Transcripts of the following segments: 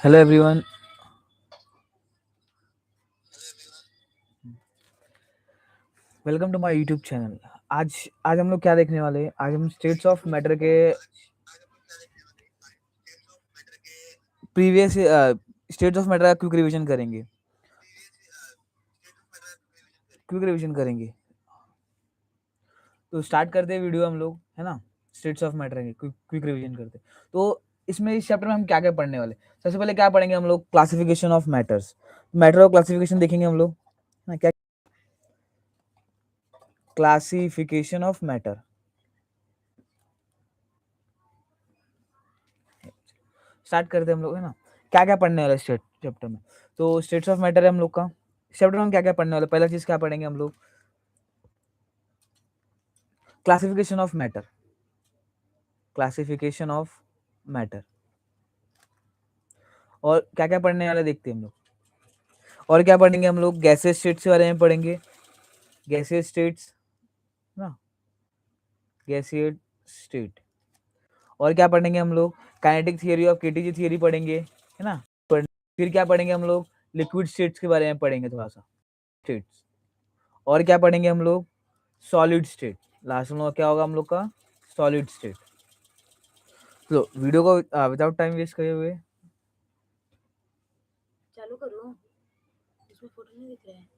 Hello everyone. Welcome to my YouTube channel. आज आज हम लोग क्या देखने वाले हैं? आज हम स्टेट्स ऑफ मैटर के प्रीवियस स्टेट्स ऑफ मैटर का क्विक रिवीजन करेंगे। तो स्टार्ट करते हैं वीडियो हम लोग, है ना। स्टेट्स ऑफ मैटर के क्विक रिवीजन करते हैं। तो इसमें इस चैप्टर में हम क्या क्या पढ़ने वाले? सबसे पहले क्या पढ़ेंगे हम लोग? Classification of matters. Matter of classification देखेंगे हम लोग, है ना। क्या क्लासिफिकेशन ऑफ मैटर स्टार्ट करते हैं हम लोग, है ना। क्या क्या पढ़ने वाले स्टेट चैप्टर में? तो स्टेट्स ऑफ मैटर है हम लोग का। चैप्टर में हम क्या क्या पढ़ने वाले? पहला चीज क्या पढ़ेंगे हम लोग? Classification of matter. Classification of matter. और क्या क्या पढ़ने वाले देखते हैं हम लोग। और क्या पढ़ेंगे हम लोग? गैसेस स्टेट्स के बारे में पढ़ेंगे। गैसियस स्टेट्स ना, गैसियस स्टेट। और क्या पढ़ेंगे हम लोग? Kinetic theory of KTG theory पढ़ेंगे, है ना। फिर क्या पढ़ेंगे हम लोग? लिक्विड स्टेट्स के बारे में पढ़ेंगे थोड़ा सा, स्टेट्स। और क्या पढ़ेंगे हम लोग? Solid state. लास्ट में क्या होगा हम लोग का? Solid state. तो वीडियो को विदाउट टाइम वेस्ट करे हुए चालू करो, इसमें फोटो नहीं दिख रहा है।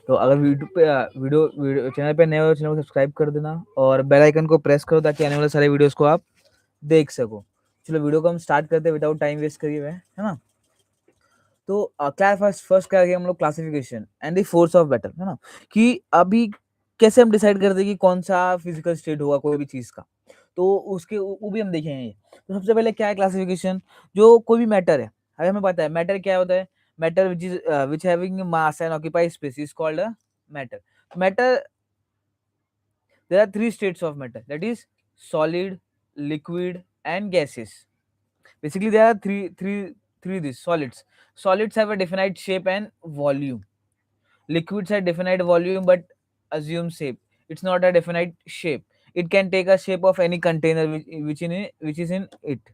तो अगर यूट्यूब पे वीडियो चैनल पे नए हो, चैनल को सब्सक्राइब कर देना और बेल आइकन को प्रेस करो ताकि आने वाले सारे वीडियोस को आप देख सको। चलो वीडियो को हम स्टार्ट करते हैं विदाउट टाइम वेस्ट करिए हुए, है ना। तो क्या फर्स्ट फर्स्ट क्या हम लोग? Classification and the force of battle, है ना। कि अभी कैसे हम डिसाइड करते हैं कि कौन सा फिजिकल स्टेट होगा कोई भी चीज का। तो उसके वो भी हम देखेंगे। तो सबसे पहले क्या है क्लासिफिकेशन? जो कोई भी मैटर है, अभी हमें पता है मैटर क्या होता है। Matter which having mass and occupy space is called a matter. Matter, there are three states of matter, that is solid, liquid and gases. Basically there are three these solids have a definite shape and volume. Liquids have definite volume but assume shape. It's not a definite shape. It can take a shape of any container which is in it.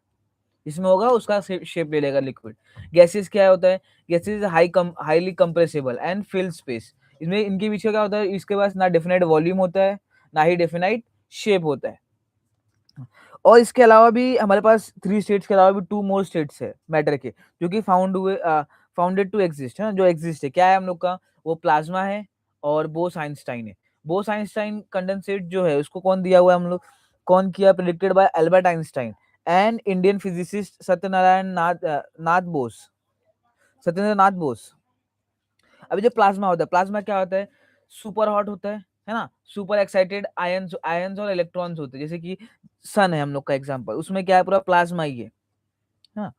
इसमें होगा उसका shape ले लेगा liquid. Gases क्या होता है? Gases highly compressible and fill space. इसमें इनके पीछे क्या होता है? इसके पास ना डेफिनेट वॉल्यूम होता है, ना ही डेफिनेट शेप होता है। और इसके अलावा भी हमारे पास थ्री स्टेट्स के अलावा भी टू मोर स्टेट्स है मैटर के, जो कि फाउंडेड टू एग्जिस्ट, है ना, जो एग्जिस्ट है। क्या है हम लोग का? वो प्लाज्मा है और बोस आइंस्टाइन है। बोस आइंस्टाइन कंडेंसेट जो है उसको कौन दिया हुआ है हम लोग? कौन किया? Predicted by Albert Einstein and Indian physicist Nath Bose. Satyendra Nath Bose. अभी जो प्लाज्मा होता है, प्लाज्मा क्या होता है? सुपर हॉट होता है ना। सुपर एक्साइटेड आयंस आयंस और इलेक्ट्रॉन्स होते हैं, जैसे कि सन है हम लोग का एग्जांपल, उसमें क्या है? पूरा प्लाज्मा ही है ना।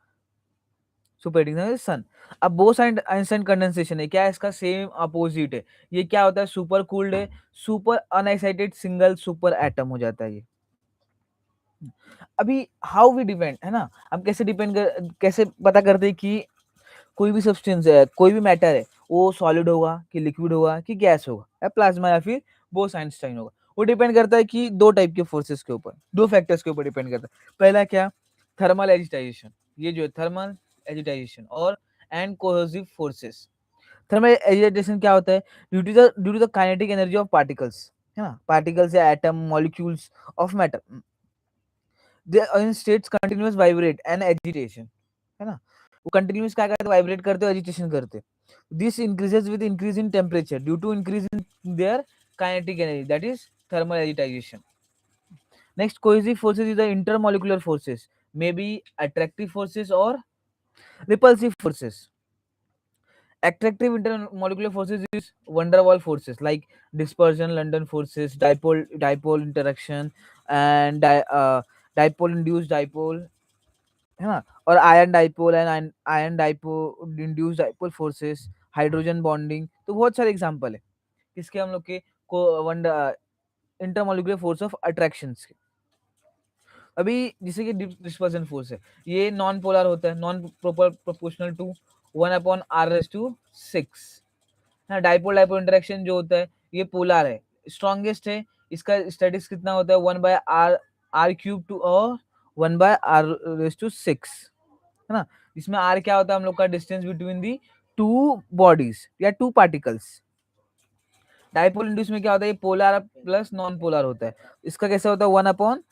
सुपर हीटिंग सन। अब बोस एंड आइंस्टाइन कंडेंसेशन है, क्या है? इसका सेम अपोजिट है। ये क्या होता है? सुपर कूल्ड है, super unexcited single super atom हो जाता है ये। अभी हाउ वी डिपेंड, है ना, हम कैसे पता करते हैं कि कोई भी सब्सटेंस है, कोई भी मैटर है, वो सॉलिड होगा कि लिक्विड होगा कि गैस होगा, या प्लाज्मा या फिर बोस आइंस्टाइन होगा? वो डिपेंड करता है कि दो टाइप के फोर्सेस के ऊपर, दो फैक्टर्स के ऊपर डिपेंड करता है। पहला क्या? Thermal agitation. ये जो है थर्मल एजिटाइजेशन और and cohesive forces. Thermal agitation क्या होता है? Due to the kinetic energy of particles, है ना। पार्टिकल्स या atom molecules of matter, they in states continuous vibrate and agitation, है ना। वो कंटिन्यूअस क्या करते? वाइब्रेट करते हो, एजिटेशन करते। This increases with increase in temperature due to increase in their kinetic energy, that is thermal agitation. Next, cohesive forces is the intermolecular forces, may be attractive forces और repulsive forces. Attractive intermolecular forces is van der Waals forces like dispersion, London forces, dipole interaction, and dipole induced dipole, है ना। और ion dipole and ion dipole induced dipole forces, hydrogen bonding. तो बहुत सारे example है किसके? हम लोग के को इंटरमोलिकुलर फोर्स ऑफ अट्रैक्शन के। अभी जैसे कि डिस्पर्सन फोर्स है, ये नॉन पोलर होता है, नॉन प्रोपोर्शनल टू 1/r⁶, है। डाइपोल डाइपोल इंटरेक्शन जो होता है ये पोलर है, स्ट्रॉन्गेस्ट है, इसका स्टैटिक्स कितना होता है 1/r³ टू और 1/r⁶, है ना। इसमें r क्या होता है हम लोग का distance between the two bodies या टू पार्टिकल्स। डाइपोल इंड्यूस में क्या होता है, ये पोलर प्लस नॉन पोलर होता है, इसका कैसे होता है 1/r⁶,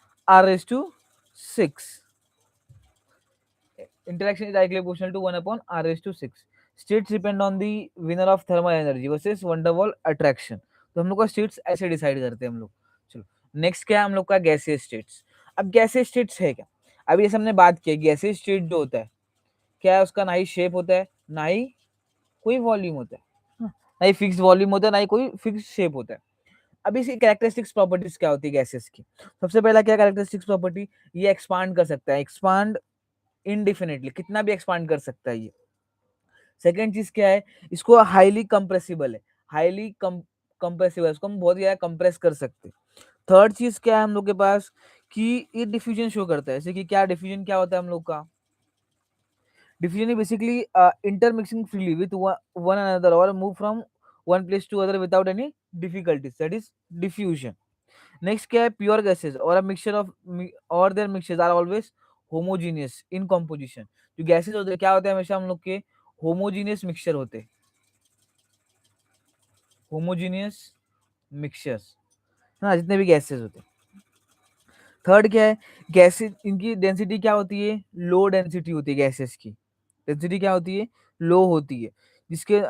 interaction is directly proportional to 1/r⁶. States depend on the winner of thermal energy versus van der Waals attraction. तो हम लोग का स्टेट्स ऐसे डिसाइड करते हैं हम लोग। चलो नेक्स्ट क्या है हम लोग का गैसियस स्टेट्स। अब गैसियस स्टेट्स है क्या, अभी जैसे हमने बात की गैसियस स्टेट जो होता है क्या है, उसका ना ही शेप होता है ना ही कोई वॉल्यूम होता है, ना ही फिक्स वॉल्यूम होता है ना ही कोई फिक्स शेप होता है। अब इसकी कैरेक्टरिस्टिक्स प्रॉपर्टीज क्या होती है गैसेस की। सबसे पहला क्या कैरेक्टरिस्टिक्स प्रॉपर्टी, ये एक्सपांड कर सकता है, एक्सपांड इनडिफिनिटली, कितना भी एक्सपांड कर सकता है ये। सेकेंड चीज क्या है, इसको हाईली कंप्रेसिबल है, हाईली कंप्रेसिबल, इसको हम बहुत ज्यादा कंप्रेस कर सकते हैं। थर्ड चीज क्या है हम लोग के पास कि ये डिफ्यूजन शो करता है, जैसे कि क्या डिफ्यूजन क्या होता है हम लोग का, diffusion is basically intermixing freely with one another और move from one place to other without any difficulties, that is diffusion. Next क्या है, प्योर गैसेस और अ मिक्सचर ऑफ और their mixtures are always homogeneous in composition. जो gases होते हैं क्या होते हैं, हमेशा हम लोग के होमोजीनियस मिक्सचर होते हैं, होमोजीनियस मिक्सचर्स, है ना, जितने भी गैसेस होते हैं। थर्ड क्या है, गैसेस इनकी डेंसिटी क्या होती है, लो डेंसिटी होती है, गैसेस की डेंसिटी क्या होती है, लो होती है, जिसके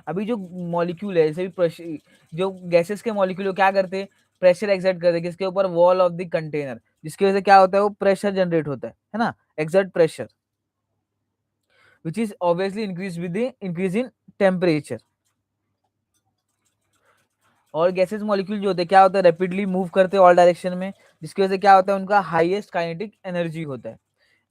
अभी जो मॉलिक्यूल है, जैसे भी जो गैसेस के मॉलिक्यूल क्या करते हैं, प्रेशर एक्सर्ट करते हैं किसके ऊपर, वॉल ऑफ द कंटेनर, जिसकी वजह से क्या होता है, वो प्रेशर जनरेट होता है ना, exert pressure, which is obviously increase with the increase in temperature. और गैसेस मॉलिक्यूल जो होते हैं क्या होता है, रैपिडली मूव करते हैं ऑल डायरेक्शन में, जिसकी वजह से क्या होता है, उनका हाईएस्ट काइनेटिक एनर्जी होता है।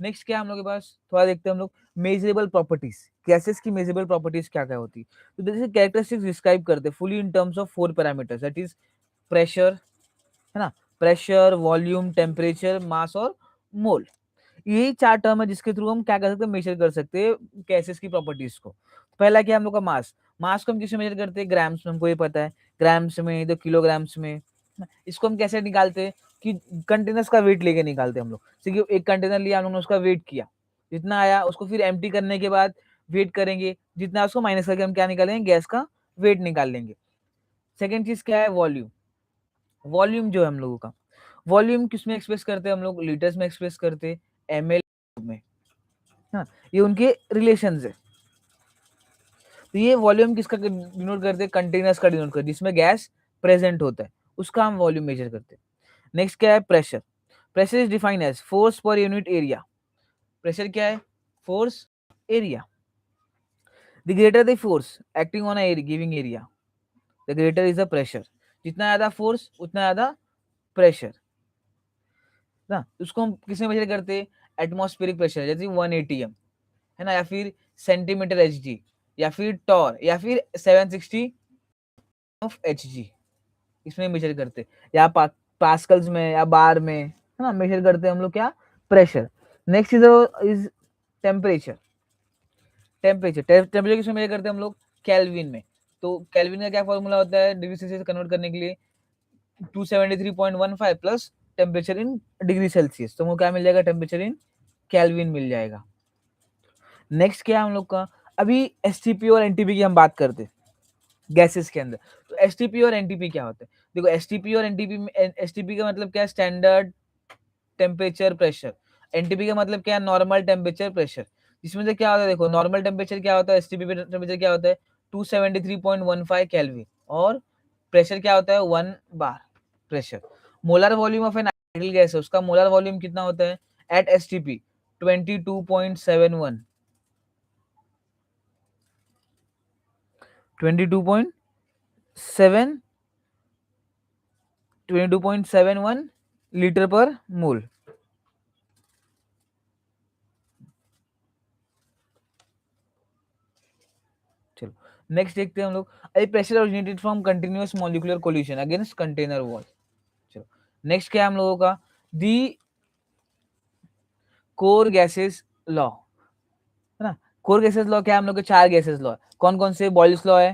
नेक्स्ट क्या हम लोग के पास, थोड़ा देखते हैं हम लोग मेजरेबल प्रॉपर्टीज, गैसेस की मेजरेबल प्रॉपर्टीज क्या क्या होती है। तो जैसे कैरेक्टरिस्टिक्स डिस्क्राइब करते हैं fully in terms of 4 parameters, that is pressure, है ना, प्रेशर, वॉल्यूम, टेम्परेचर, मास और मोल। यही 4 टर्म है जिसके थ्रू हम क्या कर सकते हैं, मेजर कर सकते हैं गैसेस की प्रॉपर्टीज को। पहला क्या है हम लोग का मास, मास को हम किसमें मेजर करते हैं, ग्राम्स में, हमको ये पता है, ग्राम्स में, तो किलोग्राम्स में। इसको हम कैसे निकालते हैं कि कंटेनर्स का वेट लेके निकालते हैं हम लोग, जैसे कि एक कंटेनर लिया हम लोगों ने, उसका वेट किया, जितना आया उसको फिर एम्प्टी करने के बाद वेट करेंगे, जितना उसको माइनस करके हम क्या निकालेंगे, गैस का वेट निकाल लेंगे। सेकेंड चीज क्या है, वॉल्यूम। वॉल्यूम जो है हम लोगों का, वॉल्यूम किसमें एक्सप्रेस करते हैं हम लोग, लीटर्स में एक्सप्रेस करते हैं, एमएल में, हाँ, ये उनके रिलेशन है। तो ये वॉल्यूम किसका डिनोट करते हैं, कंटेनर्स का डिनोट करते हैं जिसमें गैस प्रेजेंट होता है, उसका हम वॉल्यूम मेजर करते हैं। नेक्स्ट क्या है, pressure. Pressure is defined as force per unit area. Pressure क्या है, force area. The greater the force acting on a giving area, the greater is the pressure. जितना ज्यादा फोर्स उतना ज्यादा प्रेशर ना। उसको हम किसमें मेजर करते हैं, एटमॉस्फेरिक प्रेशर, जैसे 1 atm, है ना, या फिर सेंटीमीटर एच या फिर टॉर या फिर 760 ऑफ एच, इसमें मेजर करते, या पास्कल्स में या बार में, है ना, मेजर करते हैं हम लोग क्या, pressure. Next is temperature. Temperature किसमें मेजर करते हैं हम लोग, केल्विन में। तो केल्विन का क्या फॉर्मूला होता है, डिग्री सेल्सियस कन्वर्ट करने के लिए 273.15 plus temperature in degree Celsius, तो हमको क्या मिल जाएगा, टेम्परेचर इन केल्विन मिल जाएगा। नेक्स्ट क्या है हम लोग का, अभी एसटीपी और एनटीपी की हम बात करते हैं गैसेस के अंदर। तो एसटीपी और एनटीपी क्या होता है, देखो एसटीपी और एनटीपी में, एसटीपी का मतलब क्या है, स्टैंडर्ड टेम्परेचर प्रेशर। एनटीपी का मतलब क्या है, नॉर्मल टेम्परेचर प्रेशर। जिसमें से क्या होता है, देखो नॉर्मल टेम्परेचर क्या होता है, एसटीपी पे टेम्परेचर क्या होता है 273.15 केल्विन, और प्रेशर क्या होता है 1 bar pressure. Molar volume of an ideal gas है, उसका मोलर वॉल्यूम कितना होता है एट एसटीपी 22.71, 22.7 22.71 लीटर पर मोल। चलो नेक्स्ट देखते हैं हम लोग, uh pressure originated from continuous molecular collision against container wall. चलो नेक्स्ट क्या है हम लोगों का, दी कोर गैसेस लॉ, है ना। कोर गैसेस लॉ क्या है हम लोग के, चार गैसेस लॉ है, कौन कौन से, बॉयल्स लॉ है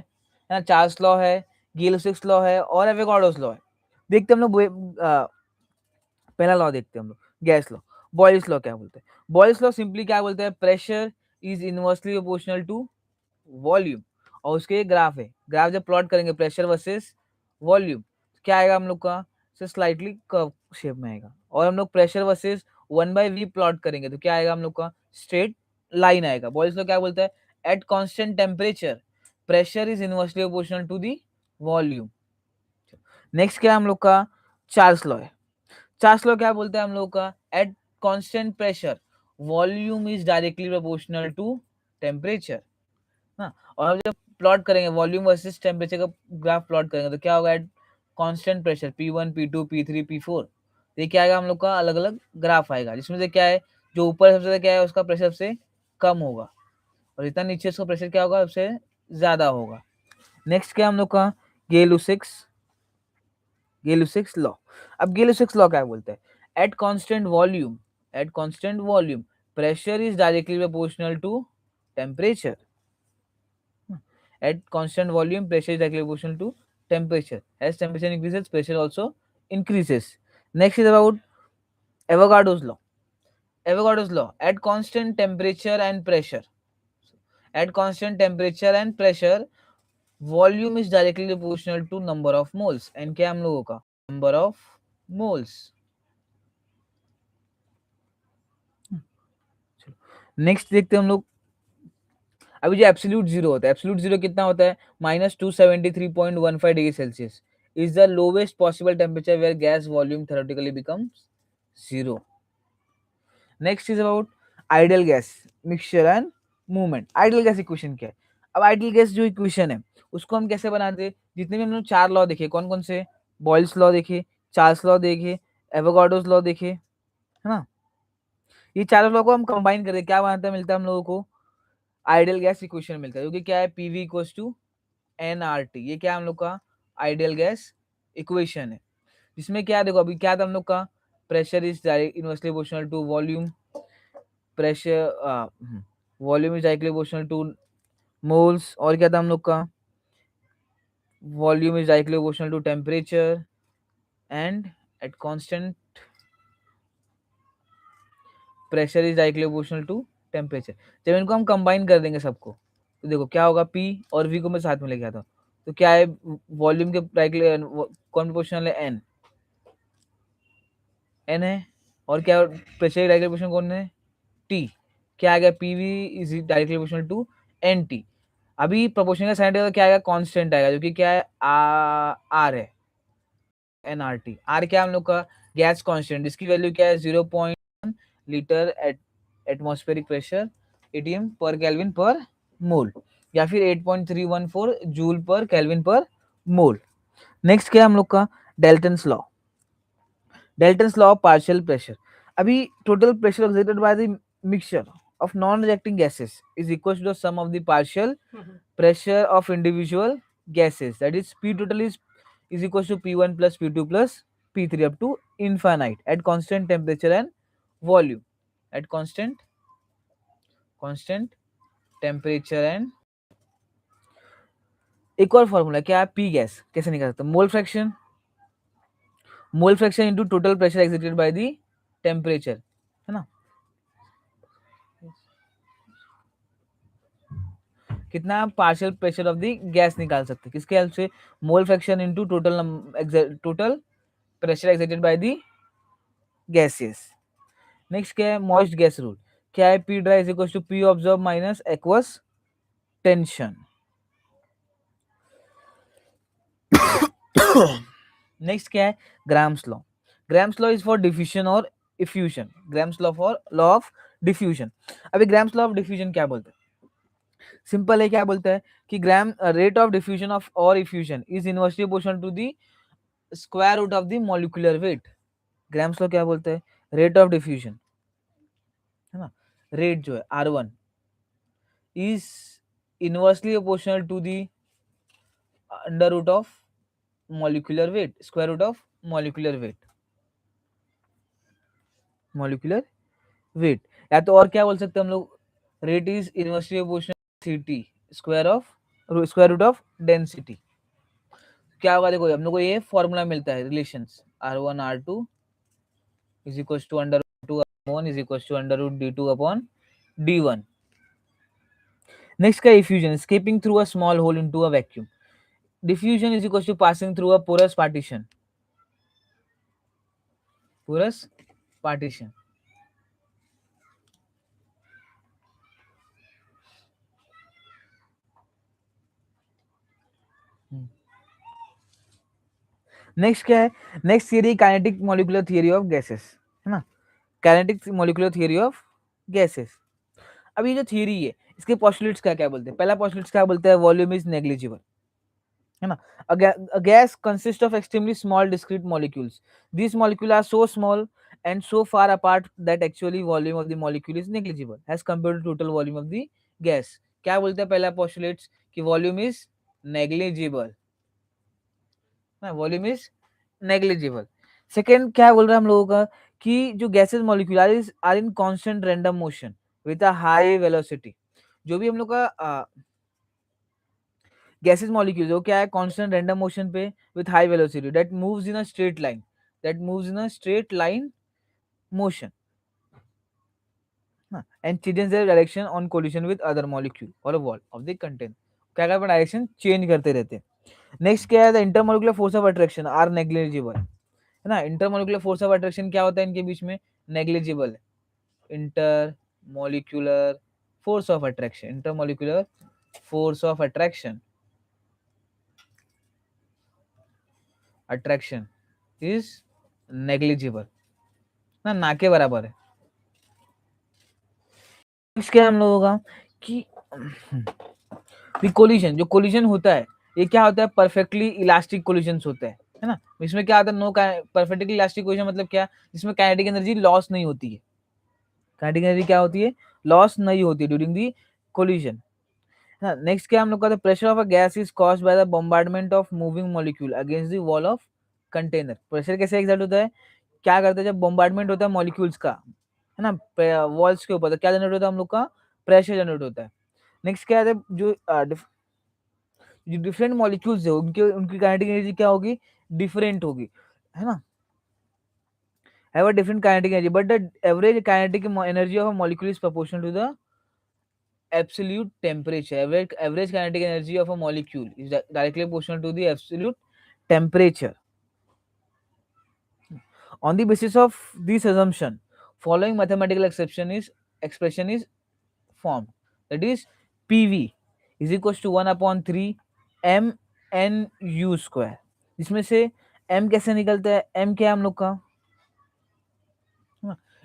ना, चार्ल्स लॉ है, गिल-सिक्स लॉ है और एवोगाड्रोस लॉ है। देखते हैं हम लोग पहला लॉ देखते हैं हम लोग, गैस लॉ। बॉयल्स लॉ क्या बोलते हैं, बॉयल्स लॉ सिंपली क्या बोलते हैं, pressure is inversely proportional to volume, और उसके ग्राफ है, ग्राफ जब प्लॉट करेंगे प्रेशर वर्सेस वॉल्यूम, क्या आएगा हम लोग का, स्लाइटली कर्व शेप में आएगा। और हम लोग प्रेशर वर्सेस 1/v प्लॉट करेंगे तो क्या आएगा हम लोग का, स्ट्रेट लाइन आएगा। बॉयल्स लॉ क्या बोलता है, at constant temperature pressure is inversely proportional to the volume. Next क्या है हम लोग का, चार्ल्स लॉ है। चार्ल्स लॉ क्या बोलते हैं हम लोग का, at constant pressure volume is directly proportional to temperature ना। और हम जब प्लॉट करेंगे वॉल्यूम वर्सेस टेम्परेचर का ग्राफ प्लॉट करेंगे तो क्या होगा, eight constant pressure P1 P2 P3 P4, ये क्या आएगा हम लोग का, अलग अलग ग्राफ आएगा, जिसमें से क्या है, जो ऊपर सबसे ज्यादा क्या है उसका प्रेशर सबसे कम होगा, और जितना नीचे उसका प्रेशर क्या होगा, सबसे ज्यादा होगा। नेक्स्ट क्या हम लोग का, गेलुसिक्स लॉ। अब गेलुसिक्स लॉ क्या बोलते हैं, at constant volume pressure is directly proportional to temperature, at constant volume pressure is directly proportional to temperature, as temperature increases pressure also increases. Next is about Avogadro's law. Avogadro's law, at constant temperature and pressure, volume is directly proportional to number of moles, and क्या हम लोगों का, number of moles. Next देखते हैं हम लोग, अभी जो एब्सोल्यूट जीरो होता है, एब्सोल्यूट जीरो कितना होता है, -273.15 degree Celsius is the lowest possible temperature where gas volume theoretically becomes zero. Next is about ideal gas mixture and movement. Ideal gas equation क्या है, अब आइडियल गैस जो इक्वेशन है उसको हम कैसे बनाते हैं, जितने भी हमने चार लॉ देखे, कौन कौन से, बॉयल्स लॉ देखे, चार्ल्स लॉ देखे, एवोगाड्रोस लॉ देखे, है ना। ये चारों लॉ को हम कंबाइन करके क्या बनाते हैं, मिलता है हम लोगों को आइडियल गैस इक्वेशन मिलता है, जो कि क्या है, पीवी इक्वल्स टू एनआरटी। ये क्या हम लोग का आइडियल गैस इक्वेशन है, जिसमें क्या देखो, अभी क्या था हम लोग का, pressure is direct inversely proportional to volume, pressure volume is directly proportional to moles, और क्या था हम लोग का, volume is directly proportional to temperature, and at constant pressure is directly proportional to temperature. जब इनको हम कंबाइन कर देंगे सबको तो देखो क्या होगा, P और V को मैं साथ में लेके आता हूँ तो क्या है, वॉल्यूम के कौन प्रोपोर्शनल है, एन है, और क्या प्रेशर डायरेक्टली प्रोपोर्शनल कौन है, T, क्या आ गया, PV is directly proportional to NT। अभी प्रोपोर्शनल का साइन क्या आएगा, कांस्टेंट आएगा, जो कि क्या है, R है, NRT। R क्या हम लोग का, गैस कांस्टेंट, जिसकी वैल्यू क्या है, 0.1 litre at atmospheric pressure ATM पर केल्विन पर मोल, या फिर 8.314 जूल पर केल्विन पर मोल। नेक्स्ट क्या है हम लोग का, Dalton's law. Dalton's law of partial pressure, अभी total pressure exerted by the mixture of non-reacting gases is equal to the sum of the partial pressure of individual gases, that is P total is equal to P1 plus P2 plus P3 up to infinite at constant temperature and volume, at constant temperature and, एक और formula क्या है, P gas कैसे निकाल सकते हैं, mole fraction into total pressure exerted by the temperature, है ना। कितना partial pressure of the gas निकाल सकते हैं, किसके हेल्प से, mole fraction into total pressure exerted by the gases. Next क्या है, मॉइस्ट गैस रूल, क्या है, P dry is equal to P observe minus aqueous tension. Next क्या है, Graham's law. Graham's law is for diffusion और effusion, Graham's law for law of diffusion. अभी Graham's law of diffusion क्या बोलते हैं, simple है, क्या बोलता है कि Graham rate of diffusion of और effusion is inversely proportional to the square root of the molecular weight. Graham's law क्या बोलता है, रेट ऑफ डिफ्यूजन, है ना, रेट जो है R1 is inversely proportional to the under root of molecular weight, square root of molecular weight, molecular weight. या तो और क्या बोल सकते हैं हम लोग, रेट इज इनवर्सली प्रोपोर्शनल सीटी स्क्वायर रूट ऑफ डेंसिटी। क्या होगा देखो, हम लोग को ये फॉर्मूला मिलता है relations, R1 R2 is equal to under root 2 upon is equal to under root D2 upon D1। Next का effusion, escaping through a small hole into a vacuum. Diffusion is equal to passing through a porous partition. Porous partition. Next क्या है, next theory kinetic molecular theory of gases, है ना, kinetic molecular theory of gases. अब ये जो theory है इसके postulates क्या क्या बोलते हैं, पहला पोस्टुलेट्स क्या बोलते हैं, वॉल्यूम इज नेग्लिजिबल, है ना, a gas consists of extremely small discrete molecules. These molecules are so small and so far apart that actually volume of the molecule is negligible as compared to total volume of the gas. क्या बोलते हैं पहला postulates कि volume is negligible, ना, volume is negligible. Second क्या बोल रहा है हम लोगों का कि जो gases molecule are in constant random motion with a high velocity. जो भी हम लोग का गैसेस मॉलिक्यूल जो क्या है, कांस्टेंट रैंडम मोशन पे with high velocity that moves in a straight line, that moves in a straight line motion and changes their direction on collision with other molecule और a wall of the content. क्या क्या direction change करते रहते हैं। Next क्या है, the intermolecular force of attraction are negligible, है ना, इंटरमोलिकुलर फोर्स ऑफ अट्रैक्शन क्या होता है इनके बीच में, नेग्लिजिबल है। Intermolecular force of attraction, intermolecular force of attraction, attraction is negligible, ना के बराबर है। क्या हम लोगों का कि कोलिजन, जो कोलिजन होता है ये क्या होता है, परफेक्टली इलास्टिक कोलिजन होता है ना, इसमें क्या होता है, नो परफेक्टली इलास्टिक कोलिजन मतलब क्या, जिसमें काइनेटिक एनर्जी लॉस नहीं होती है, काइनेटिक एनर्जी क्या होती है, लॉस नहीं होती है ड्यूरिंग दी कोलिजन। नेक्स्ट क्या हम लोग का, the pressure of a gas is caused by the bombardment of moving molecule against the wall of container. Pressure कैसे एग्जर्ट होता है, क्या करते हैं जब बॉम्बार्डमेंट होता है मॉलिक्यूल्स का, है ना, वॉल्स के ऊपर, तो क्या जनरेट होता है हम लोग का, प्रेशर जनरेट होता है। नेक्स्ट क्या है, जो डिफरेंट मॉलिक्यूल्स है उनके उनकी काइनेटिक एनर्जी क्या होगी, डिफरेंट होगी, है ना, have a different kinetic energy but the average kinetic energy of a molecule is proportional to the absolute temperature. Average kinetic energy of a molecule is directly proportional to the absolute temperature. On the basis of this assumption, following mathematical expression is formed. That is, PV is equals to 1/3 mnu square. इसमें से m कैसे निकलता है, m क्या है हम लोग का,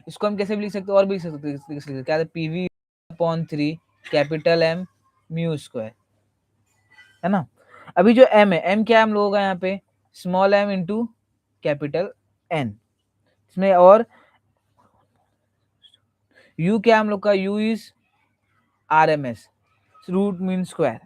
इसको हम कैसे भी लिख सकते हैं, और भी लिख सकते हैं, क्या है, PV/3 capital M mu square, है ना। अभी जो m है, m क्या है हम लोगों का यहाँ पे, small m into capital N, इसमें और u क्या है हम लोग का, u is RMS root mean square,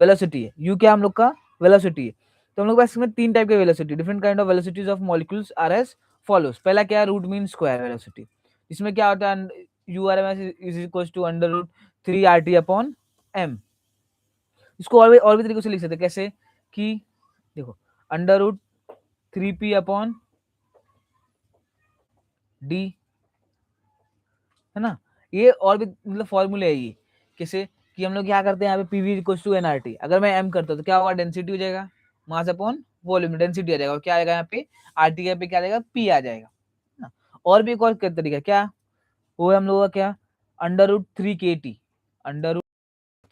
velocity है, u क्या हम लोग का, वेलोसिटी है। तो हम लोग के पास इसमें तीन टाइप के velocity, different kind of velocities of molecules are as follows. पहला क्या है, रूट मीन स्क्वायर वेलोसिटी, इसमें क्या होता है, u/RMS is equal to under root 3 RT upon m। इसको और भी तरीके से लिख सकते हैं, कैसे कि देखो, under root 3p upon d, है ना, ये और भी मतलब फॉर्मूले है ये, कैसे कि हम लोग क्या करते हैं यहाँ पे पीवी इक्वल टू एनआरटी, अगर मैं m करता हूँ तो क्या होगा, डेंसिटी हो जाएगा, मास अपॉन वॉल्यूम, डेंसिटी आ जाएगा, और क्या आएगा यहाँ पे, आरटी पे क्या आ जाएगा, पी आ जाएगा ना। और भी एक और तरीका क्या, वो है हम लोगों का क्या, under root 3 KT, under root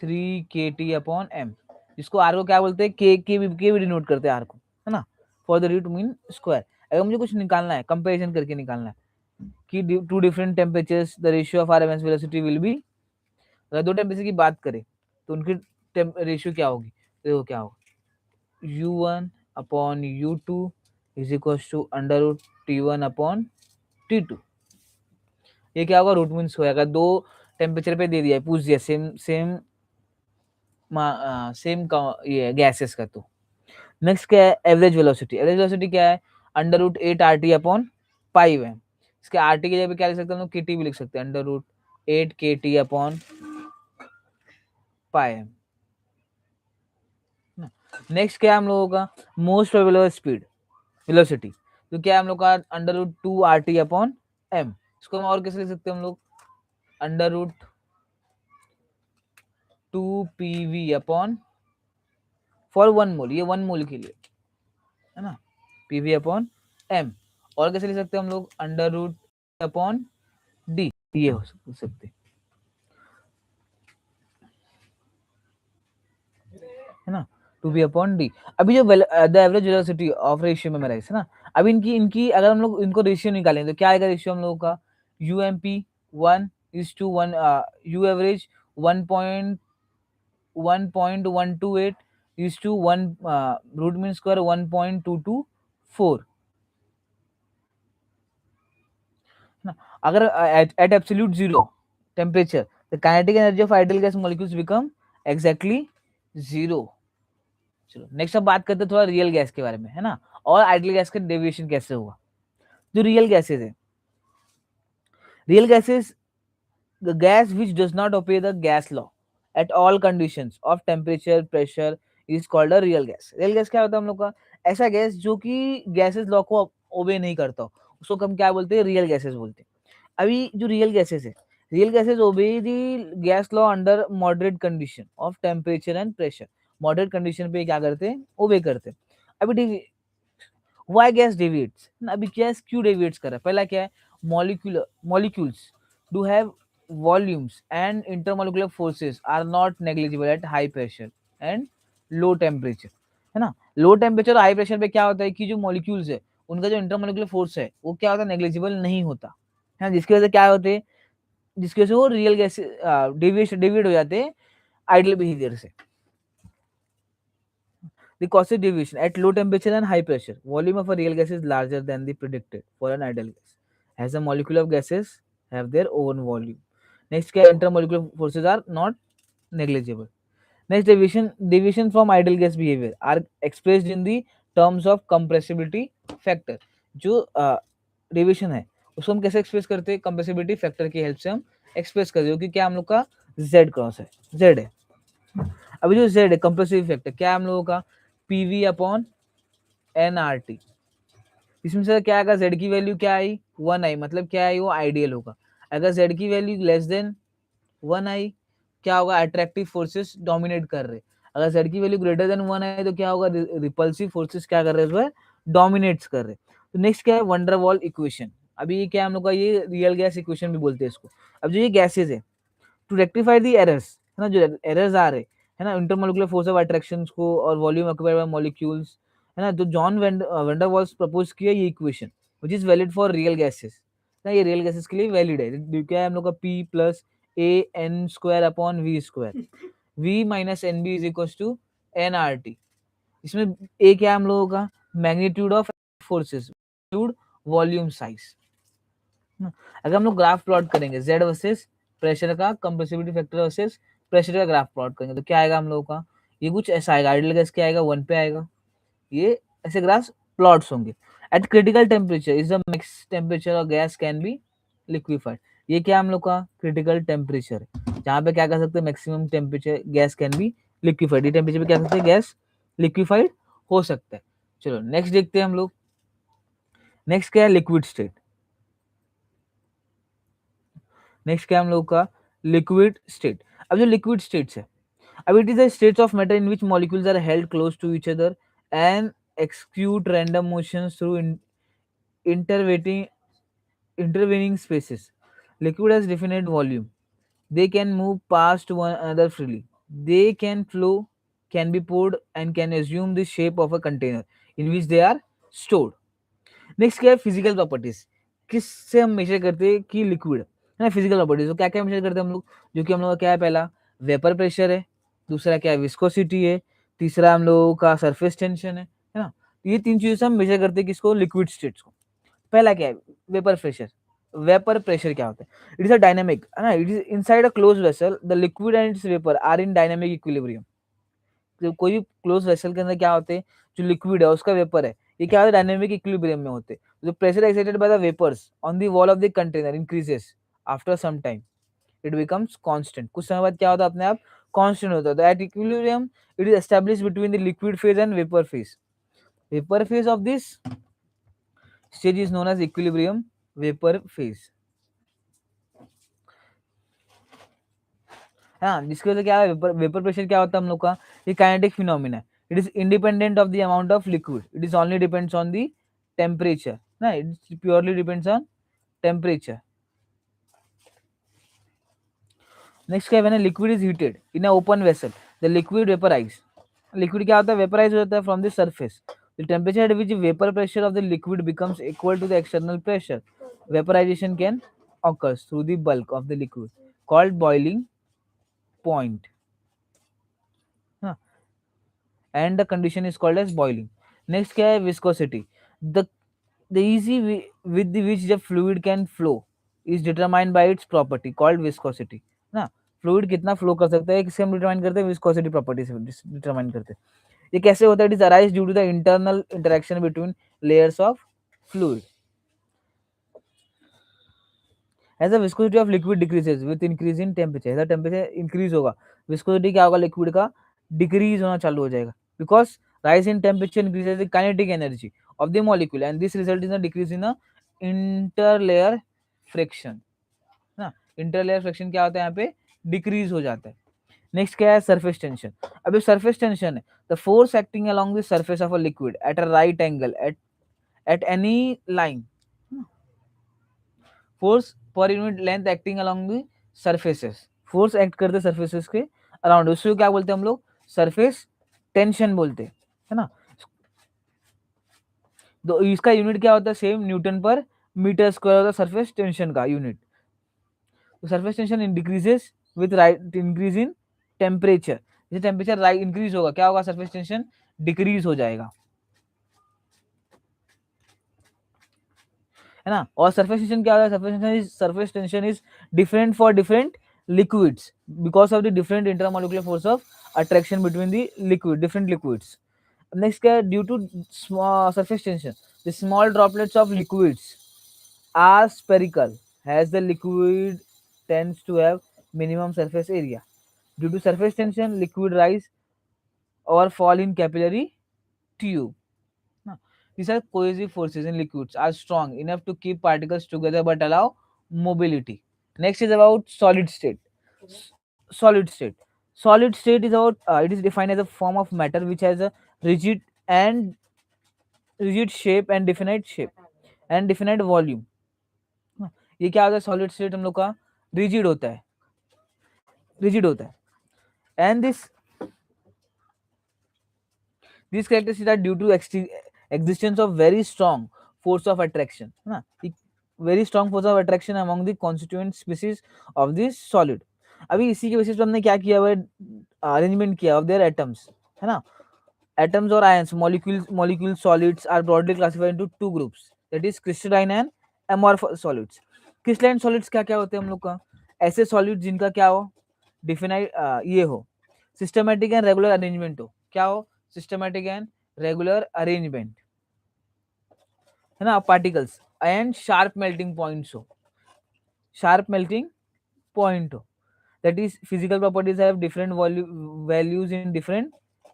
3 KT upon m, जिसको आर को क्या बोलते हैं, के भी डिनोट करते हैं आर को, है ना, for the root mean square. अगर मुझे कुछ निकालना है, कंपेरिजन करके निकालना है कि two different temperatures the ratio of RMS velocity will be, अगर दो टेम्परेचर की बात करें तो उनकी रेशियो क्या होगी, देखो क्या होगा, u1 upon u2 is equal to under root t1 upon t2। ये क्या होगा, रूट मीन स्क्वायर, अगर दो टेम्परेचर पे दे दिया है, पूछ दिया सेम सेम ये गैसेस का। तो नेक्स्ट क्या है, एवरेज वेलोसिटी। एवरेज वेलोसिटी क्या है, under root 8 RT upon pi है। इसके RT की जगह पे क्या लिख सकते हैं हम लोग, KT भी लिख सकते हैं, under root 8 KT upon pi है। नेक्स्ट क्या है हम लोगों का, मोस्ट प्रोबेबल स्पीड वेलोसिटी, तो क्या है हम लोग का, under root 2 RT upon M। इसको हम और कैसे लिख सकते हैं हम लोग, under root 2 PV upon for 1 mole, ये 1 मोल के लिए है ना, PV अपॉन M। और कैसे लिख सकते हैं हम लोग, अंडर रूट अपॉन D, ये हो सकते है ना, 2B अपॉन D। अभी जो the average velocity of ratio memorize है ना, अब इनकी इनकी अगर हम लोग इनको रेशियो निकालें तो क्या आएगा रेशियो हम लोगों का, UMP 1:1, U average 1.128 is to 1, root mean square 1.224 ना। अगर at absolute zero temperature the kinetic energy of ideal gas molecules become exactly zero. चलो नेक्स्ट अब बात करते हैं थोड़ा रियल गैस के बारे में, है ना, और आइडियल गैस का डेविएशन कैसे हुआ। जो रियल गैसेस है, real gases the gas which does not obey the gas law at all conditions of temperature pressure is called a real gas। real gas क्या होता है हम लोग का, ऐसा गैस जो कि गैसेस लॉ को ओबे नहीं करता हो, उसको हम क्या बोलते हैं, रियल गैसेस बोलते हैं। अभी जो रियल गैसेस है, real gases obey the gas law under moderate condition of temperature and pressure. Moderate condition पे क्या करते हैं, ओबे करते हैं। अभी वाई गैस डेविएट्स, अभी गैस क्यों डेविएट्स कर रहा है, पहला क्या है, molecules do have volumes and intermolecular forces are not negligible at high pressure and low temperature, है ना। लो टेम्परेचर और हाई प्रेशर पे क्या होता है कि जो मॉलिक्यूल्स है उनका जो इंटरमोलिकुलर फोर्स है वो क्या होता है, नेग्लिजिबल नहीं होता है ना, जिसकी वजह से क्या होते हैं, जिसकी वजह से वो रियल गैस डेविएट हो जाते हैं आइडियल बिहेवियर से। The caustic deviation at low temperature and high pressure, volume of a real gas is larger than the predicted for an ideal gas, as the molecule of gases have their own volume. Next, intermolecular forces are not negligible. Next, deviation from ideal gas behavior are expressed in the terms of compressibility factor। जो deviation है उसको हम कैसे express करते हैं, compressibility factor की help से हम एक्सप्रेस करते हैं, क्योंकि क्या हम लोग का z क्रॉस है, z है। अभी जो z है कंप्रेसिव फैक्टर क्या है हम लोगों का, PV अपॉन NRT। इसमें से क्या आएगा, z की वैल्यू क्या आई, 1 आई, मतलब क्या आई, वो आइडियल होगा। अगर z की वैल्यू लेस देन 1 आई, क्या होगा, अट्रैक्टिव फोर्सेस डोमिनेट कर रहे। अगर z की वैल्यू ग्रेटर देन 1 आई तो क्या होगा, रिपल्सिव फोर्सेस क्या कर रहे हैं, डोमिनेट्स कर रहे। तो नेक्स्ट क्या है, वंडरवॉल इक्वेशन। अभी ये क्या हम लोग का, ये रियल गैस इक्वेशन भी बोलते हैं इसको। अब जो ये गैसेज है, टू रेक्टिफाई दी एरर्स, है ना, जो एरर्स आ रहे है ना, इंटरमोलिकुलर फोर्स ऑफ अट्रैक्शन को और वॉल्यूम ऑक्यूपाइड बाय मॉलिक्यूल्स, है ना, तो जॉन वेंडरवॉल्स प्रपोज किया ये equation which is valid for real gases ना, ये रियल गैसेस के लिए वैलिड है। क्या है हम लोग का, P plus AN² upon V², V minus NB is equal to NRT। इसमें A क्या है हम लोगों का, magnitude of forces, volume size. अगर हम लोग ग्राफ प्लॉट करेंगे z वर्सेस प्रेशर का, कंप्रेसिबिलिटी फैक्टर वर्सेस प्रेशर का ग्राफ प्लॉट करेंगे तो क्या आएगा हम लोगों का, ये कुछ ऐसा आएगा, आइडियल गैस क्या आएगा, 1 पे आएगा। ये ऐसे ग्राफ प्लॉट्स होंगे। Eight critical temperature is the max temperature of gas can be liquefied. ये क्या हम लोग का क्रिटिकल टेम्परेचर है, जहाँ पे क्या कर सकते हैं, maximum temperature gas can be liquefied. ये टेम्परेचर पे क्या कर सकते हैं, गैस लिक्विफाइड हो सकता है। चलो नेक्स्ट देखते हैं हम लोग। नेक्स्ट क्या है, लिक्विड स्टेट। नेक्स्ट क्या हम लोग का, लिक्विड स्टेट। अब जो लिक्विड स्टेट्स है, अब it is the states of matter in which molecules are held close to each other and execute random motions through intervening intervening spaces. Liquid has definite volume. They can move past one another freely. They can flow, can be poured, and can assume the shape of a container in which they are stored. Next क्या है, physical properties. किससे हम major करते हैं कि liquid है ना, physical properties. तो क्या क्या मेजर करते हैं हम लोग, जो कि हम लोग का क्या है, पहला वेपर प्रेशर है, दूसरा क्या है, विस्कोसिटी है, तीसरा हम लोगों का सरफेस टेंशन है ना। ये तीन चीजों से हम मेजर करते हैं किसको, लिक्विड स्टेट्स को। पहला क्या है, वेपर प्रेशर। वेपर प्रेशर क्या होता है, इट इज अ डायनामिक, है ना, it is inside a close vessel, the liquid and its vapour are in dynamic equilibrium. कोई भी क्लोज वेसल के अंदर क्या होते हैं, जो लिक्विड है उसका वेपर है, ये क्या होता है, डायनेमिक इक्विलिब्रियम में होते हैं। जो pressure excited by the vapours on the wall of the container increases after some time, it becomes constant. कुछ समय बाद क्या होता है, अपने आप कांस्टेंट होता है। तो at equilibrium it is established between the liquid phase and vapour phase. Vapour phase of this stage is known as equilibrium vapour phase. हाँ, जिसकी वजह से क्या है, वेपर प्रेशर क्या होता है हम लोग का, ये काइनेटिक फिनोमिना है। It is independent of the amount of liquid, it is only depends on the temperature ना, it purely depends on temperature. Next क्या है, when liquid is heated in a open vessel the liquid vaporise. Liquid क्या होता है, vaporise हो जाता है from the surface. The temperature at which vapour pressure of the liquid becomes equal to the external pressure, vaporisation can occurs through the bulk of the liquid called boiling point, and the condition is called as boiling. Next क्या है, viscosity. the the easy with the which the fluid can flow is determined by its property called viscosity ना। Fluid कितना flow कर सकता है, किससे हम determine करते हैं, विस्कोसिटी प्रॉपर्टी से डिटरमाइन करते हैं। ये कैसे होता है, it is arise due to the internal interaction between layers of fluid. As the viscosity of liquid decreases with increase in temperature, ऐसा टेम्परेचर इंक्रीज होगा, विस्कोसिटी क्या होगा, लिक्विड का डिक्रीज होना चालू हो जाएगा, because rise in temperature increases the kinetic energy of the molecule and this result in a decrease in a interlayer friction ना। इंटरलेयर फ्रिक्शन क्या होता है, यहाँ पे डिक्रीज हो जाता है। नेक्स्ट क्या है, सरफेस टेंशन। अब सरफेस टेंशन है the force acting along the surface of a liquid at a right angle at any line, force per unit length acting along the surfaces, force act करते surfaces के around, उसको क्या बोलते हैं हम लोग, सरफेस टेंशन बोलते हैं, है ना। तो इसका यूनिट क्या होता है, सेम न्यूटन पर मीटर स्क्वायर होता है सरफेस टेंशन का यूनिट। तो surface tension in decreases with right increase in temperature, जैसे टेम्परेचर राइट इंक्रीज होगा क्या होगा, सरफेस टेंशन डिक्रीज हो जाएगा, है ना। और सरफेस टेंशन क्या होता है, surface tension is different for different liquids because of the different intermolecular force of attraction between the liquid different liquids. Next क्या है, due to surface tension the small droplets of liquids are spherical as the liquid tends to have minimum surface area. Due to surface tension, liquid rise or fall in capillary tube. These are cohesive forces in liquids are strong enough to keep particles together but allow mobility. Next is about solid state. Solid state. Solid state is about it is defined as a form of matter which has a rigid and rigid shape and definite volume. ये क्या होता है, solid state हम लोग का rigid होता है, rigid होता है। And this characteristics are due to existence of very strong force of attraction, है ना, very strong force of attraction among the constituent species of this solid. अभी इसी के बेसिस पे हमने क्या किया हुआ है, अरेंजमेंट किया ऑफ देयर एटम्स, है ना। एटम्स और ions, molecule solids are broadly classified into two groups, that is crystalline and amorphous solids. Crystalline solids क्या क्या होते हैं हम लोग का, ऐसे सॉलिड जिनका क्या हो, डिफाइंड ये हो, सिस्टमैटिक एंड रेगुलर अरेंजमेंट हो, क्या हो, सिस्टमैटिक एंड रेगुलर अरेंजमेंट, है ना, particles and sharp melting points हो, शार्प मेल्टिंग पॉइंट हो, that is physical properties have different values in different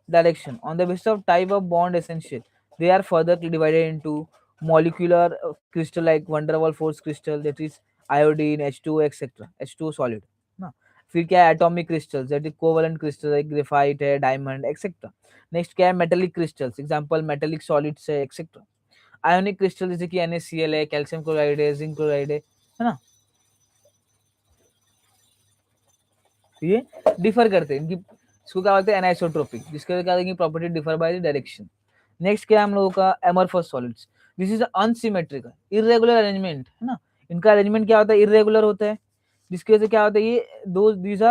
direction on the basis of type of bond essential. They are further divided into molecular crystal like van der Waals force crystal, that is iodine, H2 etc, H2 solid ना। फिर क्या है, atomic crystals, that is covalent crystal like graphite है, diamond etcetera. Next क्या है, metallic crystals, example metallic solids है etcetera. Ionic crystal जैसे कि NaCl है, कैल्शियम क्लोराइड है, जिंक क्लोराइड है ना। ये डिफर करते हैं, इनकी इसको क्या बोलते हैं, एनाइसोट्रोपिक, जिसके वजह क्या है, property differ by the direction. Next क्या है हम लोगों का, amorphous solids, this is unsymmetrical irregular arrangement, है ना। इनका अरेंजमेंट क्या होता है, इरेगुलर होता है, जिसकी वजह से क्या होता है, ये दो दीज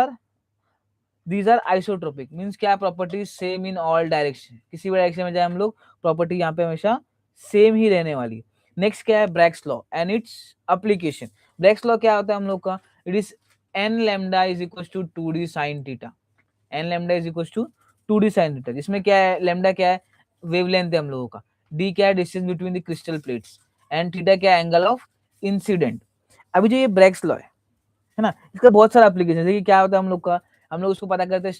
आर आइसोट्रोपिक, मींस क्या, property same in all direction, किसी भी डायरेक्शन में जाए हम लोग, प्रॉपर्टी यहाँ पे हमेशा सेम ही रहने वाली। नेक्स्ट क्या है, Bragg's law and its application. Bragg's law क्या होता है हम लोग का, it is n lambda is equals to 2d sin theta, n lambda is equals to 2D sine theta, जिसमें क्या है, लेमडा क्या है, वेवलेंथ है हम लोगों का, डी क्या है, distance between the crystal plates, and theta क्या है, एंगल ऑफ इंसिडेंट। अभी जो ये ब्रैग्स लॉ है ना, इसका बहुत सारा एप्लीकेशन है। देखिए क्या होता है हम लोग का, हम लोग उसको पता करते हैं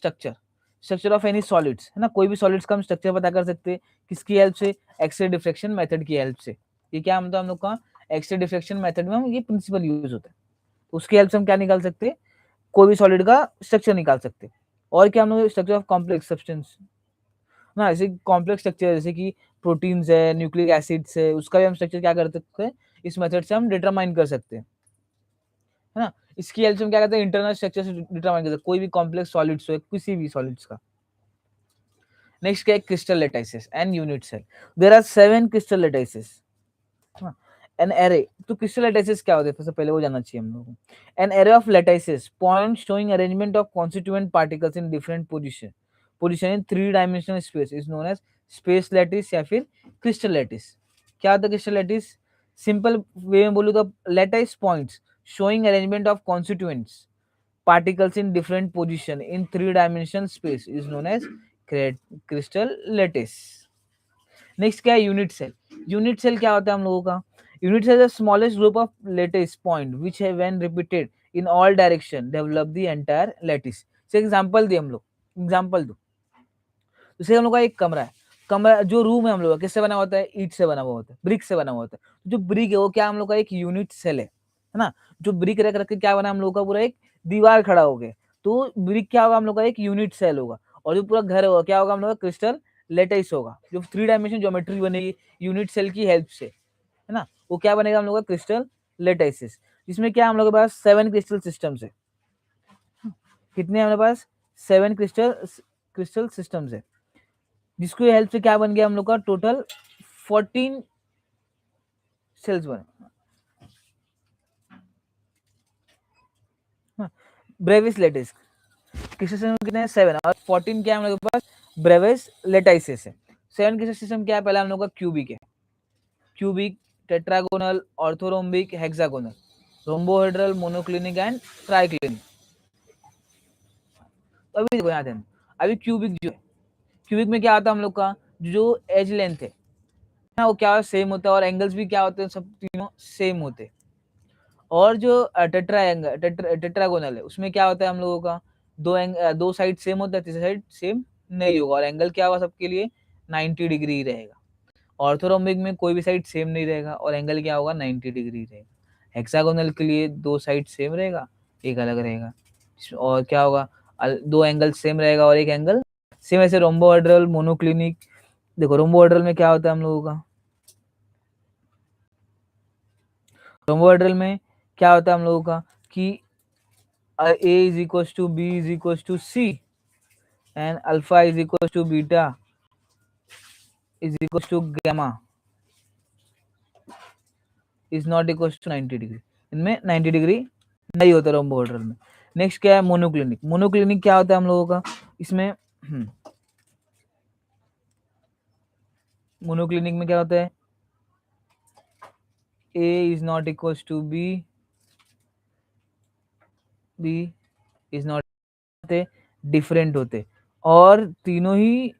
स्ट्रक्चर ऑफ एनी सॉलिड्स, है ना, कोई भी सॉलिड्स का हम स्ट्रक्चर पता कर सकते हैं किसकी हेल्प से, एक्सरे डिफ्रेक्शन मेथड की हेल्प से। ये क्या मतलब हम लोग का, एक्सरे डिफ्रेक्शन मेथड में हम ये प्रिंसिपल यूज होता है, तो उसकी हेल्प से हम क्या निकाल सकते हैं, कोई भी सॉलिड का स्ट्रक्चर निकाल सकते हैं। और क्या हम लोग स्ट्रक्चर ऑफ कॉम्प्लेक्स सब्सटेंस ना, जैसे कॉम्प्लेक्स स्ट्रक्चर जैसे कि प्रोटीन्स है, न्यूक्लिक एसिड्स है, उसका भी हम स्ट्रक्चर क्या कर सकते हैं, इस मेथड से हम डिटरमाइन कर सकते हैं, है ना। इसकी हेल्प से हम क्या करते हैं, इंटरनल स्ट्रक्चर से डिटरमाइन करते हैं कोई भी कॉम्प्लेक्स सॉलिड्स हो, किसी भी सॉलिड्स का। नेक्स्ट क्या है, crystal lattices and unit cell. There are 7 crystal lattices, an array. तो क्रिस्टल लैटिसेस क्या होते हैं, सबसे पहले वो जानना चाहिए हम लोगों को। An array of lattices point showing arrangement of constituent particles in different position in 3 dimensional space is known as space lattice या फिर क्रिस्टल लैटिस। क्या होता है क्रिस्टल लैटिस, सिंपल वे में बोलूँ तो lattice points showing arrangement of constituents particles in different position in 3-dimensional space is known as crystal lattice. Next क्या है, यूनिट सेल। यूनिट सेल क्या होता है हम लोगों का, unit cell is the smallest group of lattice point which है when repeated in all direction develop the entire lattice. से एग्जांपल दे हम लोग, एग्जांपल दो, जैसे हम लोग का एक कमरा है, कमरा जो रूम है हम लोग का किससे बना होता है, ईंट से बना हुआ होता है, ब्रिक से बना हुआ होता है। जो ब्रिक है वो क्या हम लोग का एक यूनिट सेल है ना। जो ब्रिक रख रख के क्या बना हम लोग का, पूरा एक दीवार खड़ा हो गया, तो ब्रिक क्या होगा हम लोग का, एक यूनिट सेल होगा। और जो पूरा घर होगा क्या होगा हम लोग का, क्रिस्टल लेटिस होगा, जो 3 डायमेंशन ज्योमेट्री बनेगी यूनिट सेल की हेल्प से, है ना, वो क्या बनेगा हम लोग का, क्रिस्टल लेटिस। जिसमें क्या हम लोग के पास 7 क्रिस्टल सिस्टम्स है। कितने हमारे पास, 7 क्रिस्टल सिस्टम्स है, जिसको हेल्प से क्या बन गया हम लोग का, टोटल 14 सेल्स बने। ब्रेविस लेटिस क्रिस्टल सिस्टम कितने हैं, 7, और 14 क्या है हम लोग के पास, ब्रेविस लेटाइसिस है। 7 क्रिस्टल सिस्टम क्या है, पहला हम लोग का क्यूबिक है, cubic, tetragonal, orthorhombic, hexagonal, rhombohedral, monoclinic and triclinic. तो अभी देखो यहाँ ध्यान, अभी क्यूबिक जो है, क्यूबिक में क्या आता है हम लोग का, जो एज लेंथ है ना, वो क्या सेम होता है, और एंगल्स भी क्या होते हैं, सब तीनों सेम होते हैं। और जो टेट्रागोनल है उसमें क्या होता है हम लोगों का, दो साइड सेम होता है, तीसरी साइड सेम नहीं होगा, और एंगल क्या होगा सबके लिए, 90 डिग्री रहेगा। ऑर्थोरोम्बिक में कोई भी साइड सेम नहीं रहेगा, और एंगल क्या होगा, 90 डिग्री रहेगा। हेक्सागोनल के लिए 2 साइड सेम रहेगा, एक अलग रहेगा, और क्या होगा, 2 एंगल सेम रहेगा और एक एंगल सेम। ऐसे रोम्बोहेड्रल, मोनोक्लिनिक, देखो रोम्बोहेड्रल में क्या होता है हम लोगों का, रोम्बोहेड्रल में क्या होता है हम लोगों का कि A is equals to B is equals to C and alpha is equals to beta is equals to gamma is not equals to 90 degree. इनमें 90 डिग्री नहीं होता रोम्बोहेड्रल में। नेक्स्ट क्या है, मोनोक्लिनिक। मोनोक्लिनिक क्या होता है हम लोगों का, इसमें मोनोक्लिनिक में क्या होता है, A is not equals to B, B is not different होते, और तीनों ही,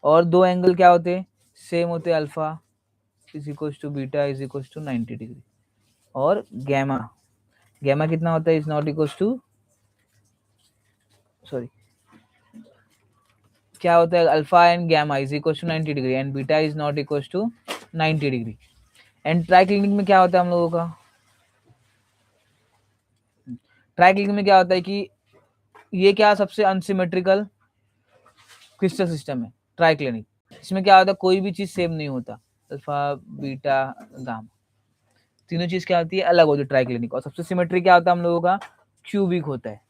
और 2 एंगल क्या होते, सेम होते, alpha is equal to beta is equal to 90 degree, और गैमा, गैमा कितना होता है, is not equal to, sorry क्या होता है, alpha and gamma is equal to 90 degree and beta is not equal to 90 degree. And triclinic में क्या होता है हम लोगों का, ट्राइक्लिनिक में क्या होता है कि ये क्या सबसे अनसिमेट्रिकल क्रिस्टल सिस्टम है ट्राइक्लिनिक। इसमें क्या होता है, कोई भी चीज सेम नहीं होता, अल्फा बीटा गामा तीनों चीज क्या होती है, अलग होती है ट्राइक्लिनिक। और सबसे सिमेट्री क्या होता है हम लोगों का, क्यूबिक होता है।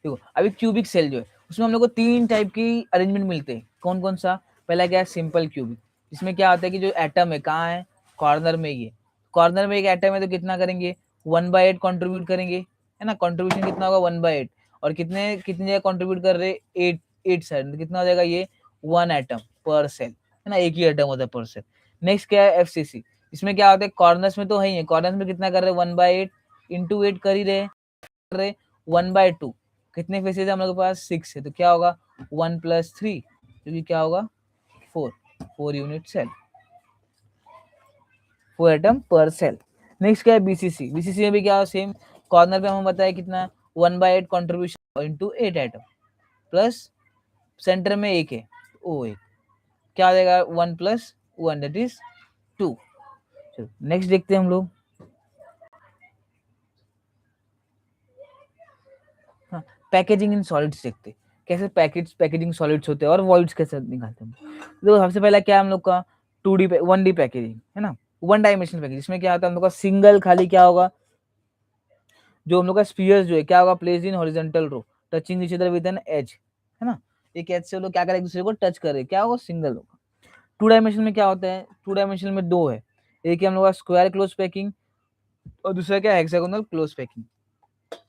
देखो अभी क्यूबिक सेल जो है उसमें हम लोग को 3 टाइप की अरेंजमेंट मिलते हैं। कौन कौन सा, पहला क्या है, सिंपल क्यूबिक, इसमें क्या होता है कि जो एटम है कहाँ है, कॉर्नर में ही है। कॉर्नर में एक एटम है तो कितना करेंगे, 1/8 कंट्रीब्यूट करेंगे, है ना। कंट्रीब्यूशन कितना होगा, 1/8, और कितने कितनी जगह कंट्रीब्यूट कर रहे, 8 साइड, कितना हो जाएगा ये, 1 एटम पर सेल, है ना, एक ही एटम होता है पर सेल। नेक्स्ट क्या है, एफसीसी, इसमें क्या होता है, कॉर्नर्स में तो है ही है, कॉर्नर्स में कितना कर रहे हैं, 1/8, इंटू 8 कर ही रहे 1/2 कितने फेसेज है हम लोग के पास 6 है, तो क्या होगा 1 + 3 जो कि क्या होगा 4 यूनिट सेल, 4 एटम पर सेल। नेक्स्ट क्या है बीसीसी, बीसीसी में भी क्या सेम कॉर्नर पे हमें बताया कितना 1/8 contribution into 8 atom plus centre में एक है ओ एक, क्या आ जाएगा 1 + 1 दैट इज 2। चलो नेक्स्ट देखते हैं हम लोग। हाँ, पैकेजिंग इन सॉलिड्स देखते हैं, कैसे पैकेजिंग सॉलिड्स होते हैं और वॉइड्स कैसे निकालते हैं। तो सबसे पहला क्या है हम लोग का 2D 1D पैकेजिंग है ना, 1 डायमेंशनल पैकेजिंग, इसमें क्या होता है हम लोग का सिंगल खाली क्या होगा जो हम लोग का स्फीयर्स जो है क्या होगा placed in horizontal row touching each other with an edge, है ना, एक एज से वो लोग क्या करें एक दूसरे को टच करे, क्या होगा सिंगल होगा। 2 डायमेंशन में क्या होता है, 2 डायमेंशन में दो है, एक है हम लोग का स्क्वायर क्लोज पैकिंग और दूसरा क्या है hexagonal close packing.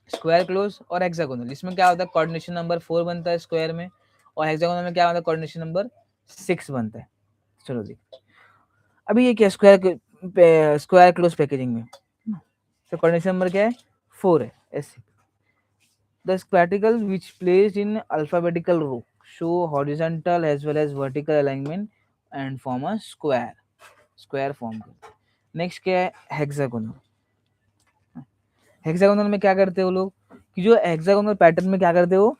Square close और हेक्सागोनल, इसमें क्या होता है कोऑर्डिनेशन नंबर 4 बनता है स्क्वायर में, और हेक्सागोनल में क्या होता है कोऑर्डिनेशन नंबर 6 बनता है। चलो देख अभी ये क्या स्क्वायर क्लोज पैकेजिंग में तो कोऑर्डिनेशन नंबर क्या है 4 है ऐसे। The particle which placed in alphabetical row show horizontal as well as vertical alignment and form a square, square form। Next क्या है हेक्सागोनल, हेक्सागोनल में क्या करते हो लोग कि जो हेक्सागोनल पैटर्न में क्या करते हो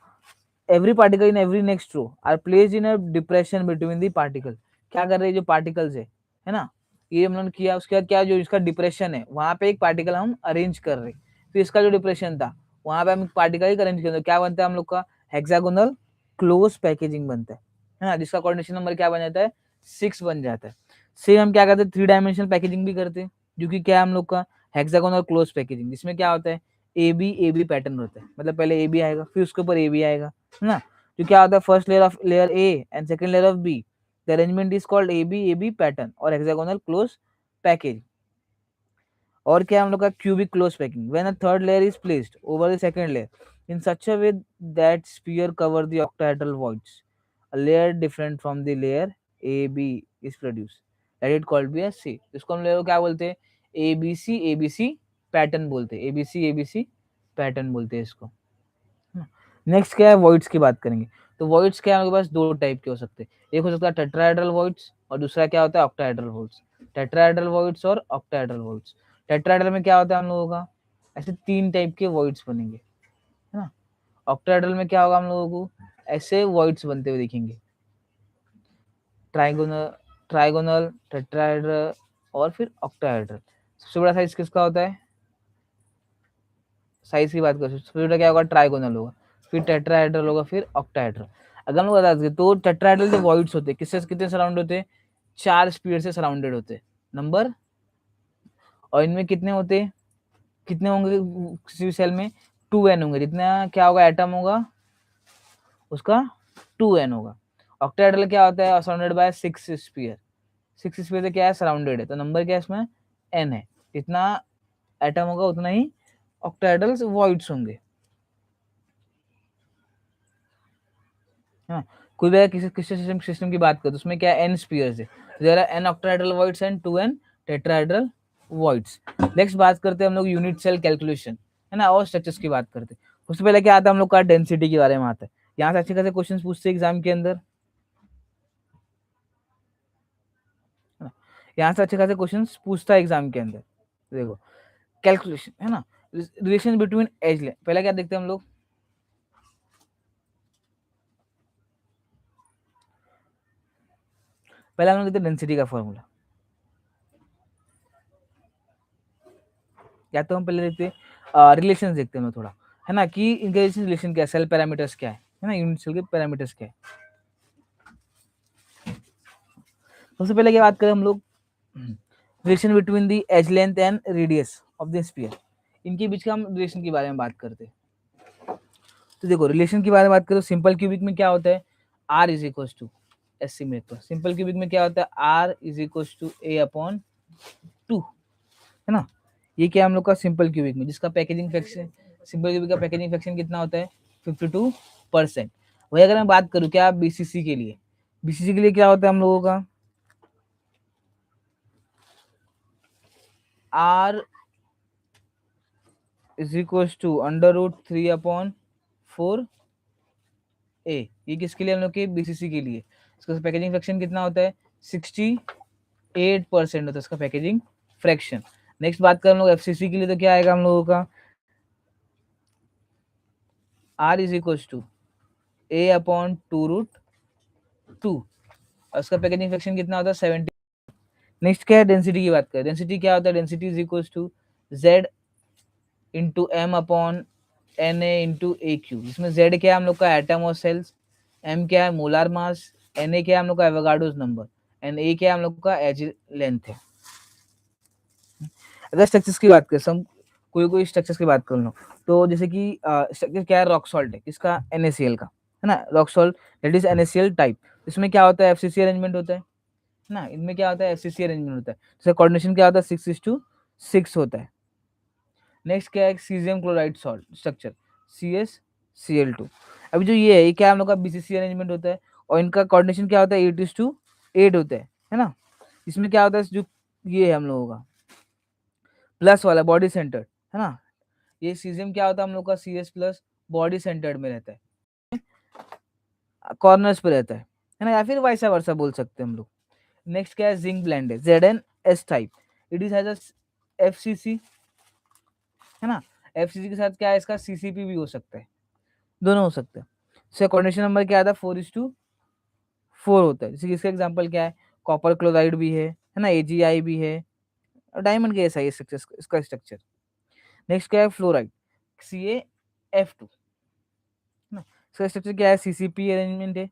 every particle in every next row are placed in a depression between the particle, क्या कर रहे हैं जो पार्टिकल्स है ना, ये हम लोगों ने किया उसके बाद क्या जो इसका डिप्रेशन है वहां पे एक पार्टिकल हम अरेंज कर रहे हैं, तो इसका जो डिप्रेशन था वहां पे हम पार्टिकल ही अरेंज कर रहे, क्या बनता है हम लोग का हेक्सागोनल क्लोज पैकेजिंग बनता है ना, जिसका कोऑर्डिनेशन नंबर क्या बन जाता है 6 बन जाता है। सेम हम क्या करते हैं 3 डायमेंशनल पैकेजिंग भी करते हैं जो कि क्या है हम लोग का हेक्सागोनल क्लोज पैकेजिंग, जिसमें क्या होता है ए बी पैटर्न होता है, मतलब पहले ए बी आएगा फिर उसके ऊपर ए बी आएगा है ना, जो क्या होता है first layer of layer A and second layer of B, the arrangement is called A B pattern और हेक्सागोनल क्लोज पैकेज। और क्या हम लोग का cubic close packing, when a third layer is placed over the second layer in such a way that sphere cover the octahedral voids, a layer different from the layer A B is produced that it called B as C, इसको हम लोग क्या बोलते हैं A B C pattern बोलते हैं, A B C pattern बोलते हैं इसको। नेक्स्ट क्या है वॉइड्स की बात करेंगे, तो वॉइड्स क्या है हमारे पास दो टाइप के हो सकते हैं, एक हो सकता है टेट्राहेड्रल वॉइड्स और दूसरा क्या होता है ऑक्टाहेड्रल वॉइड्स। टेट्राहेड्रल वॉइड्स और ऑक्टाहेड्रल वॉइड्स, टेट्राहेड्रल में क्या होता है हम लोगों का ऐसे 3 टाइप के वॉइड्स बनेंगे है ना, ऑक्टाहेड्रल में क्या होगा हम लोगों को ऐसे वॉइड्स बनते हुए दिखेंगे ट्राइगोनल ट्राइगोनल टेट्राहेड्रल और फिर ऑक्टाहेड्रल। सबसे बड़ा साइज किसका होता है, साइज की बात करें सबसे बड़ा क्या होगा ट्राइगोनल होगा, फिर टेट्राहेड्रल होगा फिर ऑक्टाहेड्रल। अगर हम लोग बता सके तो टेट्राहेड्रल जो वॉइड्स होते हैं किससे कितने सराउंड होते हैं 4 स्पीयर से सराउंडेड होते हैं नंबर, और इनमें कितने होते हैं कितने होंगे किसी भी सेल में 2n होंगे, जितना क्या होगा एटम होगा उसका 2n होगा। ऑक्टाहेड्रल क्या होता है सराउंडेड बाय 6 स्पीयर, 6 स्पीयर से क्या है सराउंडेड है, तो नंबर क्या है इसमें n है, जितना एटम होगा उतना ही ऑक्टाहेड्रल वॉइड्स होंगे। हाँ कोई भी किसी सिस्टम की बात करो तो उसमें क्या n स्पीयर्स है, there are n octahedral voids and 2n tetrahedral voids. Next बात करते हैं हम लोग यूनिट सेल कैलकुलेशन है ना, और स्ट्रक्चर्स की बात करते हैं। उससे पहले क्या आता है हम लोग का डेंसिटी के बारे में आता है, यहाँ से अच्छे खासे क्वेश्चन पूछते हैं एग्जाम के अंदर, यहाँ से अच्छे खासे क्वेश्चन पूछता है एग्जाम के अंदर। देखो कैलकुलेशन है ना, रिलेशन बिटवीन एज लेंथ, पहले क्या देखते हैं हम लोग पहले हम लोग देखते हैं डेंसिटी का फॉर्मूला, या तो हम पहले देखते हैं रिलेशन देखते हैं थोड़ा है ना कि इनके रिलेशन क्या है, सेल पैरामीटर्स क्या है ना, यूनिट सेल के पैरामीटर्स क्या है। सबसे पहले क्या बात करें हम लोग relation between the edge length and radius of the sphere, इनके बीच का हम रिलेशन के बारे में बात करते हैं। तो देखो रिलेशन के बारे में बात करो सिंपल क्यूबिक में क्या होता है R is equal to S में, तो सिंपल क्यूबिक में क्या होता है R is equal to A/2 है ना, ये क्या हम लोग का सिंपल क्यूबिक में जिसका पैकेजिंग फ्रैक्शन सिंपल क्यूबिक का पैकेजिंग फ्रैक्शन कितना होता है 52%। वही अगर मैं बात करूँ क्या बीसीसी के लिए, बीसीसी के लिए क्या होता है हम लोगों का आर इज इक्वल्स टू √3/4 ए। ये किसके लिए? हम लोग के बीसीसी के लिए। इसका पैकेजिंग फ्रैक्शन कितना होता है? 68% होता है इसका पैकेजिंग फ्रैक्शन। नेक्स्ट बात करें हम लोग एफसीसी के लिए, तो क्या आएगा हम लोगों का? R is equals to A/2√2। और उसका पैकेजिंग फ्रैक्शन कितना होता है? 70। नेक्स्ट क्या है? डेंसिटी की बात करें। डेंसिटी क्या होता है? Density is equals to Z into M/Na/AQ। इसमें Z क्या है हम लोग का? एटम और सेल्स। M क्या है? Molar mass. Na क्या है हम लोग का? Avogadro's number. एंड A क्या है हम लोग का? एज लेंथ है। अगर स्ट्रक्चर्स की बात करें, हम कोई स्ट्रक्चर्स की बात कर लो, तो जैसे कि स्ट्रक्चर क्या है? रॉक सॉल्ट है, किसका? NaCl का, है ना। Rock salt that is NaCl type. इसमें क्या होता है? FCC अरेंजमेंट होता है ना। इनमें क्या होता है? FCC अरेंजमेंट होता है। जैसे कोऑर्डिनेशन क्या होता है? 6:6 होता है। नेक्स्ट क्या है? Caesium chloride salt structure, CsCl2। अभी जो ये है, ये क्या हम लोग का? BCC अरेंजमेंट होता है। और इनका कोऑर्डिनेशन क्या होता है? 8:8 होता है ना। इसमें क्या होता है? जो ये है हम लोगों का प्लस वाला बॉडी सेंटर्ड, है ना। ये सीजियम क्या होता है हम लोग का? CS+ बॉडी सेंटर्ड में रहता है, कॉर्नर्स पे रहता है ना, या फिर वाइसा वर्सा बोल सकते हैं हम लोग। नेक्स्ट क्या है? जिंक ब्लेंड है, ZnS type. It is has a FCC, है ना। FCC के साथ क्या है? इसका CCP भी हो सकता है, दोनों हो सकते हैं। इसका कोऑर्डिनेशन नंबर क्या आता है? 4:4 होता है। जैसे कि इसका एग्जांपल क्या है? कॉपर क्लोराइड भी है ना, AgI भी है, और डायमंड के ऐसा ही स्ट्रक्चर, इसका स्ट्रक्चर। नेक्स्ट क्या है? फ्लोराइड, CaF2, है ना। इसका स्ट्रक्चर क्या है? CCP अरेंजमेंट है।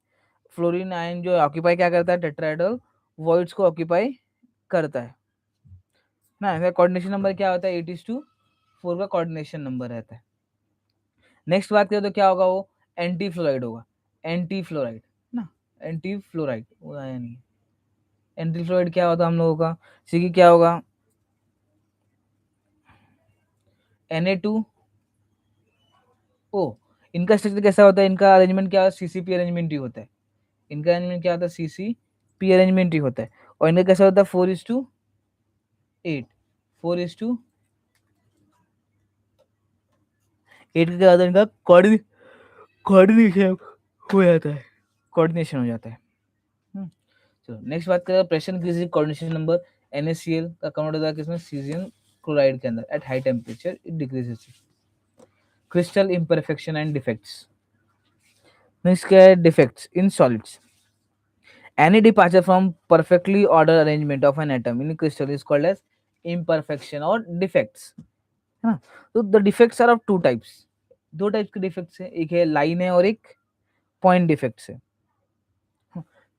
फ्लोरीन आयन जो ऑक्यूपाई क्या करता है? टेट्राहेड्रल वॉइड्स को ऑक्यूपाई करता है ना। इसका कोऑर्डिनेशन नंबर क्या होता है? 8:4 का कोऑर्डिनेशन नंबर रहता है। नेक्स्ट बात करें तो क्या होगा? वो एंटी फ्लोराइड होगा, एंटी फ्लोराइड ना। एंटी फ्लोराइड वो आया नहीं। एंटी फ्लोराइड क्या होता है हम लोगों का? जैसे कि क्या होगा? Na2O। इनका स्ट्रक्चर कैसा होता है? इनका अरेंजमेंट क्या होता है? CCP अरेंजमेंट ही होता है। इनका अरेंजमेंट क्या होता है? CCP अरेंजमेंट ही होता है। और इनका कैसा होता है? 4:8। 4:8 का क्या होता है? इनका कोऑर्डिनेशन हो जाता है, कोऑर्डिनेशन हो जाता है। चलो नेक्स्ट बात करें pressure increasing coordination number. NaCl का कन्वर्ट होता है किसमें? सीजियम क्लोराइड के अंदर। At high temperature it decreases. Crystal imperfection and defects. Next क्या है? Defects in solids. Any departure from perfectly ordered arrangement of an atom in a crystal is called as imperfection or defects, है ना। तो the defects are of two types. दो type के defects है, एक है लाइन है और एक पॉइंट डिफेक्ट्स है।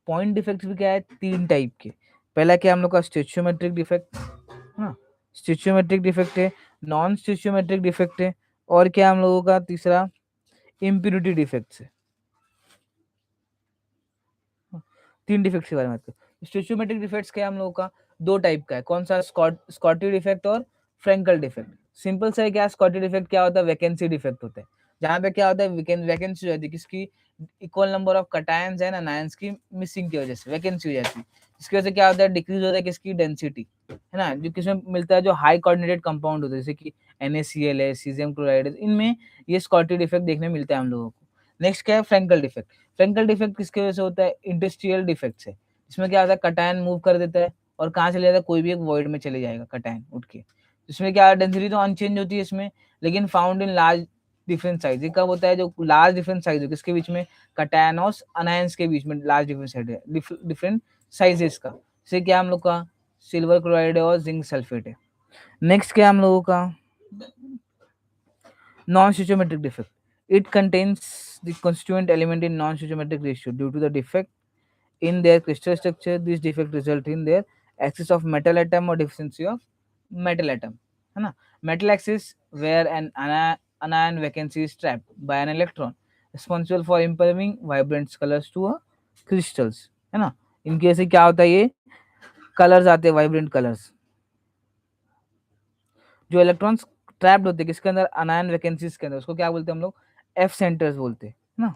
पॉइंट डिफेक्ट्स भी क्या है? तीन टाइप के। पहला क्या हम लोग का? स्टेचियोमेट्रिक डिफेक्ट, है ना। स्टेचियोमेट्रिक डिफेक्ट है, नॉन स्टेचियोमेट्रिक डिफेक्ट है, और क्या हम लोगों का तीसरा इम्प्यूरिटी डिफेक्ट्स है। तीन डिफेक्ट्स के बारे में बात करें। स्टेचियोमेट्रिक डिफेक्ट्स क्या है हम लोगों का? दो टाइप का है। कौन सा? स्कॉटी डिफेक्ट और फ्रेंकल डिफेक्ट। सिंपल से क्या? स्कॉटी डिफेक्ट क्या होता है? वैकेंसी डिफेक्ट होता है, जहाँ पे क्या होता है? वैकेंसी हो जाती है किसकी? इक्वल नंबर ऑफ कटायंस है ना, नायंस की मिसिंग की वजह से वैकेंसी हो जाती है। इसकी वजह से क्या होता है? डिक्रीज होता है किसकी? डेंसिटी, है ना। जो किसमें मिलता है? जो हाई कोऑर्डिनेटेड कंपाउंड होता है, जैसे कि NaCl है, सीजियम क्लोराइड है, इनमें ये स्कॉटी डिफेक्ट देखने मिलता है हम लोगों को। नेक्स्ट क्या है? Frenkel defect. फ्रेंकल डिफेक्ट किसकी वजह से होता है? इंडस्ट्रियल डिफेक्ट से। इसमें क्या होता है? कटायन मूव कर देता है और कहाँ चले जाता है? कोई भी एक वॉइड में चले जाएगा कटायन उठ के। इसमें क्या डेंसिटी तो अनचेंज होती है इसमें, लेकिन found in large different size. ये कब होता है? जो लार्ज डिफरेंट साइज हो किसके बीच में? कटायन और अनायंस के बीच में लार्ज डिफरेंट साइज है, डिफरेंट साइजेस का। जैसे क्या हम लोग का? सिल्वर क्लोराइड है और जिंक सल्फेट है। नेक्स्ट क्या हम लोगों का? Non-stoichiometric defect. It contains the constituent element in non-stoichiometric ratio. Due to the defect in their crystal structure, this defect result in their excess of metal atom or deficiency of metal atom, है ना। Metal axis where an anion vacancy is trapped by an electron responsible for improving vibrant colors to a crystals, है ना। इनके से क्या होता है? ये कलर्स आते हैं, वाइब्रेंट कलर्स। जो इलेक्ट्रॉन्स ट्रैप्ड होते हैं किसके अंदर? अनायन वैकेंसीज के अंदर, उसको क्या बोलते हैं हम लोग? एफ सेंटर्स बोलते हैं ना,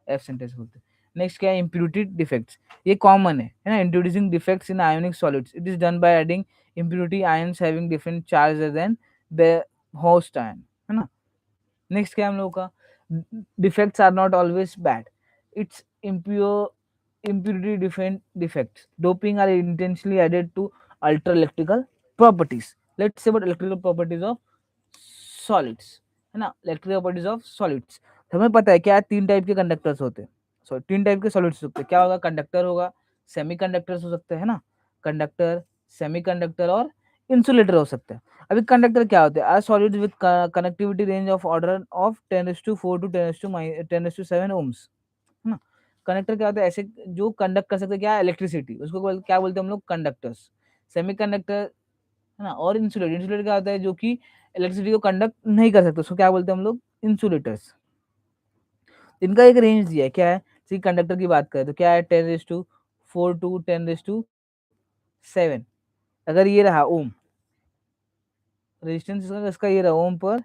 एफ सेंटर्स बोलते हैं। नेक्स्ट क्या है? Impurity defects. ये कॉमन है ना। Introducing defects in ionic solids, it is done by adding impurity ions having different charge than host ion, है ना। नेक्स्ट क्या है हम लोगों का, defects are not always bad, it's impurity defects. Doping are intentionally added to alter electrical properties. Let's say about electrical properties of solids, है ना, electrical properties of solids. हमें पता है क्या, तीन टाइप के कंडक्टर्स होते हैं, सॉरी तीन टाइप के सॉलिड्स होते हैं, क्या होगा, कंडक्टर होगा, सेमी कंडक्टर्स हो सकते हैं ना, कंडक्टर, सेमी कंडक्टर और इंसुलेटर हो सकते हैं। अभी कंडक्टर क्या होते हैं, are solids with connectivity range of order of 10⁴ to 10⁻7 ohms, है ना। कंडक्टर क्या होता है, ऐसे जो कंडक्ट कर सकते हैं क्या, इलेक्ट्रिसिटी, उसको क्या बोलते हैं हम लोग, कंडक्टर्स। सेमी कंडक्टर, है ना, और इंसुलेटर, इंसुलेटर क्या होता है, जो कि इलेक्ट्रिसिटी को कंडक्ट नहीं कर सकते, उसको क्या बोलते हैं हम लोग, इंसुलेटर्स। इनका एक रेंज दिया है, क्या है, जैसे कंडक्टर की बात करें तो क्या है, 10⁴ to 10⁻7, अगर ये रहा ओम, रेजिस्टेंस इसका ये रहा ओम पर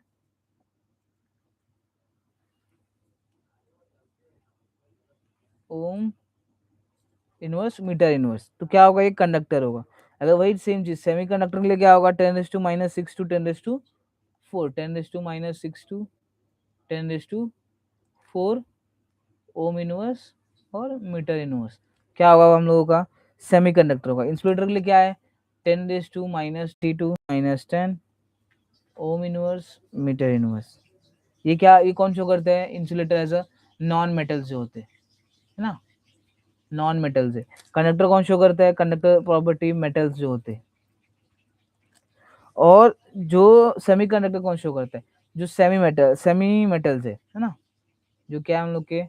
ओम इनवर्स मीटर इनवर्स, तो क्या होगा, ये कंडक्टर होगा। अगर वही सेम चीज सेमी कंडक्टर के लिए क्या होगा, 10⁻⁻6 to 10⁻⁴, 10⁻⁻6 to 10⁻⁴ ओम इनवर्स और मीटर इनवर्स, क्या होगा हम लोगों का, सेमी कंडक्टर होगा। इंसुलेटर के लिए क्या है, 10⁻³ to -10 ohm inverse metre inverse. ये क्या, ये कौन शो करते हैं, insulator as a non metal से होते हैं, है ना, नॉन मेटल से। कंडक्टर कौन शो करता है, कंडक्टर प्रॉपर्टी मेटल्स जो होते हैं। और जो सेमी कंडक्टर कौन शो करता है, जो सेमी मेटल से, है ना, जो क्या हम लोग के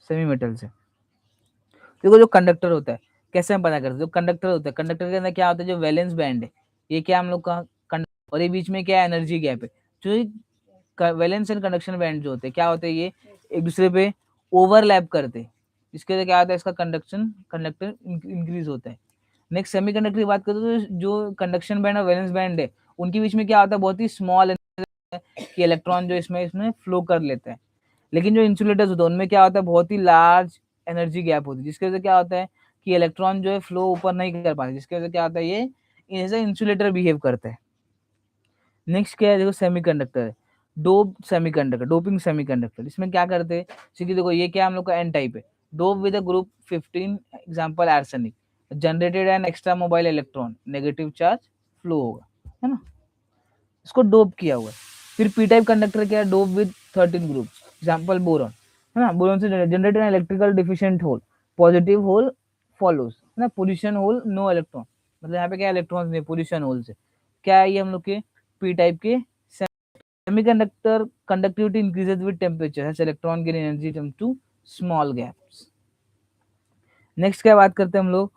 सेमी मेटल से। देखो जो कंडक्टर होता है, कैसे हम पता करते हैं, जो कंडक्टर होता है, कंडक्टर के अंदर क्या होता है, जो वैलेंस बैंड है, ये क्या हम लोग का और ये बीच में क्या एनर्जी गैप है, जो वैलेंस एंड कंडक्शन बैंड जो होते हैं, क्या होते हैं, ये एक दूसरे पे ओवरलैप करते हैं, जिसके वजह क्या होता है, इसका कंडक्टर इंक्रीज होता है। नेक्स्ट सेमी कंडक्टर की बात करें तो जो कंडक्शन बैंड और वैलेंस बैंड है, उनके बीच में क्या होता है, बहुत ही स्मॉल कि इलेक्ट्रॉन जो इसमें फ्लो कर लेता है। लेकिन जो इंसुलेटर्स होते हैं उनमें क्या होता है, बहुत ही लार्ज एनर्जी गैप होती है, जिसकी वजह से क्या होता है कि इलेक्ट्रॉन जो है फ्लो ऊपर नहीं कर पाते, जिसकी वजह से क्या होता है, ये एज ए इंसुलेटर बिहेव करता है। नेक्स्ट क्या है, देखो सेमी कंडक्टर है, डोपिंग सेमी कंडक्टर, इसमें क्या करते हैं, जैसे कि देखो ये क्या हम लोग का एन टाइप है, dope with a group 15 example arsenic, generated an extra mobile electron, negative charge flow होगा, है ना, इसको डोप किया हुआ है। फिर पी टाइप कंडक्टर क्या है, dope with 13 groups, example boron, है ना, बोरॉन से generated an electrical deficient hole, positive hole follows, है ना, पोजिशन होल नो इलेक्ट्रॉन, मतलब यहाँ पे क्या इलेक्ट्रॉन नहीं, पोजिशन होल से, क्या है ये हम लोग के पी टाइप के semiconductor conductivity increases with temperature, has electron gain energy term to small gaps. Next क्या बात करते हैं हम लोग,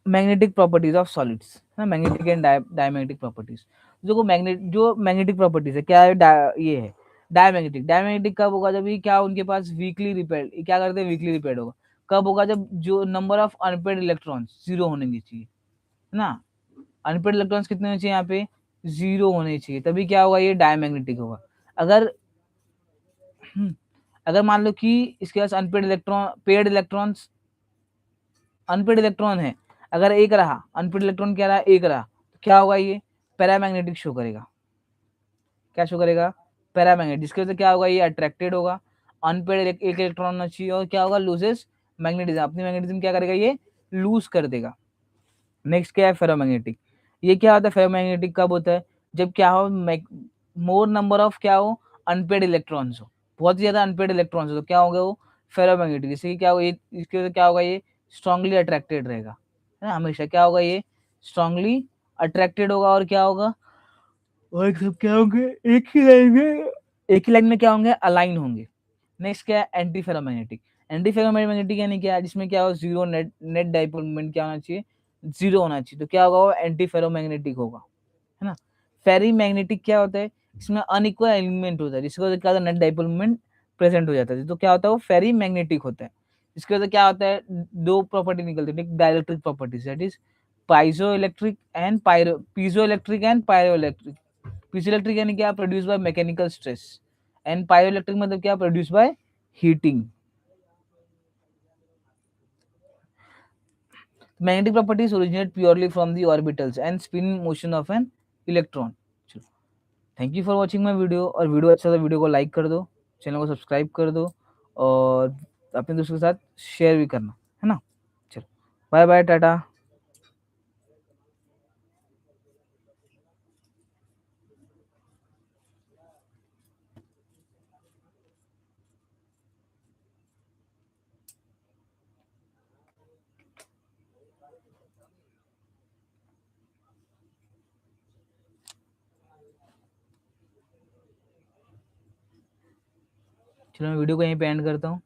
मैग्नेटिक प्रॉपर्टीज ऑफ सॉलिड्स, है मैग्नेटिक एंड डायमैग्नेटिक प्रॉपर्टीज। जो मैग्नेटिक प्रॉपर्टीज है, क्या है, ये है डायमैग्नेटिक। डायमैग्नेटिक कब होगा, जब ये क्या उनके पास वीकली रिपेयर, क्या करते हैं, वीकली रिपेयर होगा। कब होगा, जब जो number of unpaired electrons zero होने चाहिए, है ना, अनपेड इलेक्ट्रॉन्स कितने होने चाहिए, यहाँ पे जीरो होने चाहिए, तभी क्या होगा, ये डायमैग्नेटिक होगा। अगर अगर मान लो कि इसके पास अनपेड इलेक्ट्रॉन है, अगर एक रहा अनपेड इलेक्ट्रॉन, क्या रहा, एक रहा, तो क्या होगा, ये पैरामैग्नेटिक शो करेगा, क्या शो करेगा, पैरामैग्नेटिक, जिसकी वजह से क्या होगा, ये अट्रैक्टेड होगा, अनपेड एक इलेक्ट्रॉन होना चाहिए, और क्या होगा, लूजेस मैग्नेटिज्म, अपनी मैग्नेटिज्म क्या करेगा, ये लूज कर देगा। नेक्स्ट क्या है, फेरोमैग्नेटिक। ये क्या होता है, फेरोमैग्नेटिक कब होता है, जब क्या हो, मोर नंबर ऑफ क्या हो, अनपेड इलेक्ट्रॉन्स हो, बहुत ही ज्यादा अनपेड इलेक्ट्रॉन्स हो, तो क्या होगा वो फेरोमैग्नेटिक, जैसे कि क्या होगा, ये इसकी वजह से क्या होगा, ये स्ट्रांगली अट्रैक्टेड रहेगा, है ना, हमेशा क्या होगा, ये स्ट्रांगली अट्रैक्टेड होगा, और क्या होगा, और सब क्या होंगे, एक ही लाइन में क्या होंगे, अलाइन होंगे। नेक्स्ट क्या है, एंटी फेरोमैग्नेटिक। एंटी फेरोमैग्नेटिक यानी क्या है, जिसमें क्या हो, जीरो नेट डाइपोल मोमेंट क्या होना चाहिए, जीरो होना चाहिए, तो क्या होगा, वो एंटी फेरोमैग्नेटिक होगा, है ना। फेरी मैग्नेटिक क्या होता है, इसमें अनइक्वल एलिमेंट होता है, जिसकी वजह से क्या होता है, नेट डाइपोल मोमेंट प्रेजेंट हो जाता है, तो क्या होता है, वो फेरी मैग्नेटिक होता है। इसकी वजह से क्या होता है, दो प्रॉपर्टी निकलती है, एक dielectric properties, that is piezoelectric and pyroelectric. Piezoelectric यानी क्या, produce by mechanical stress, and pyroelectric मतलब क्या, produce by heating. Magnetic properties originate purely from the orbitals and spin motion of an electron. चलो, thank you for watching my video. और video अच्छा था video को like कर दो, channel को सब्सक्राइब कर दो और अपने दोस्तों के साथ शेयर भी करना, है ना। चलो, बाय बाय, टाटा। चलो मैं वीडियो को यहीं पे एंड करता हूँ।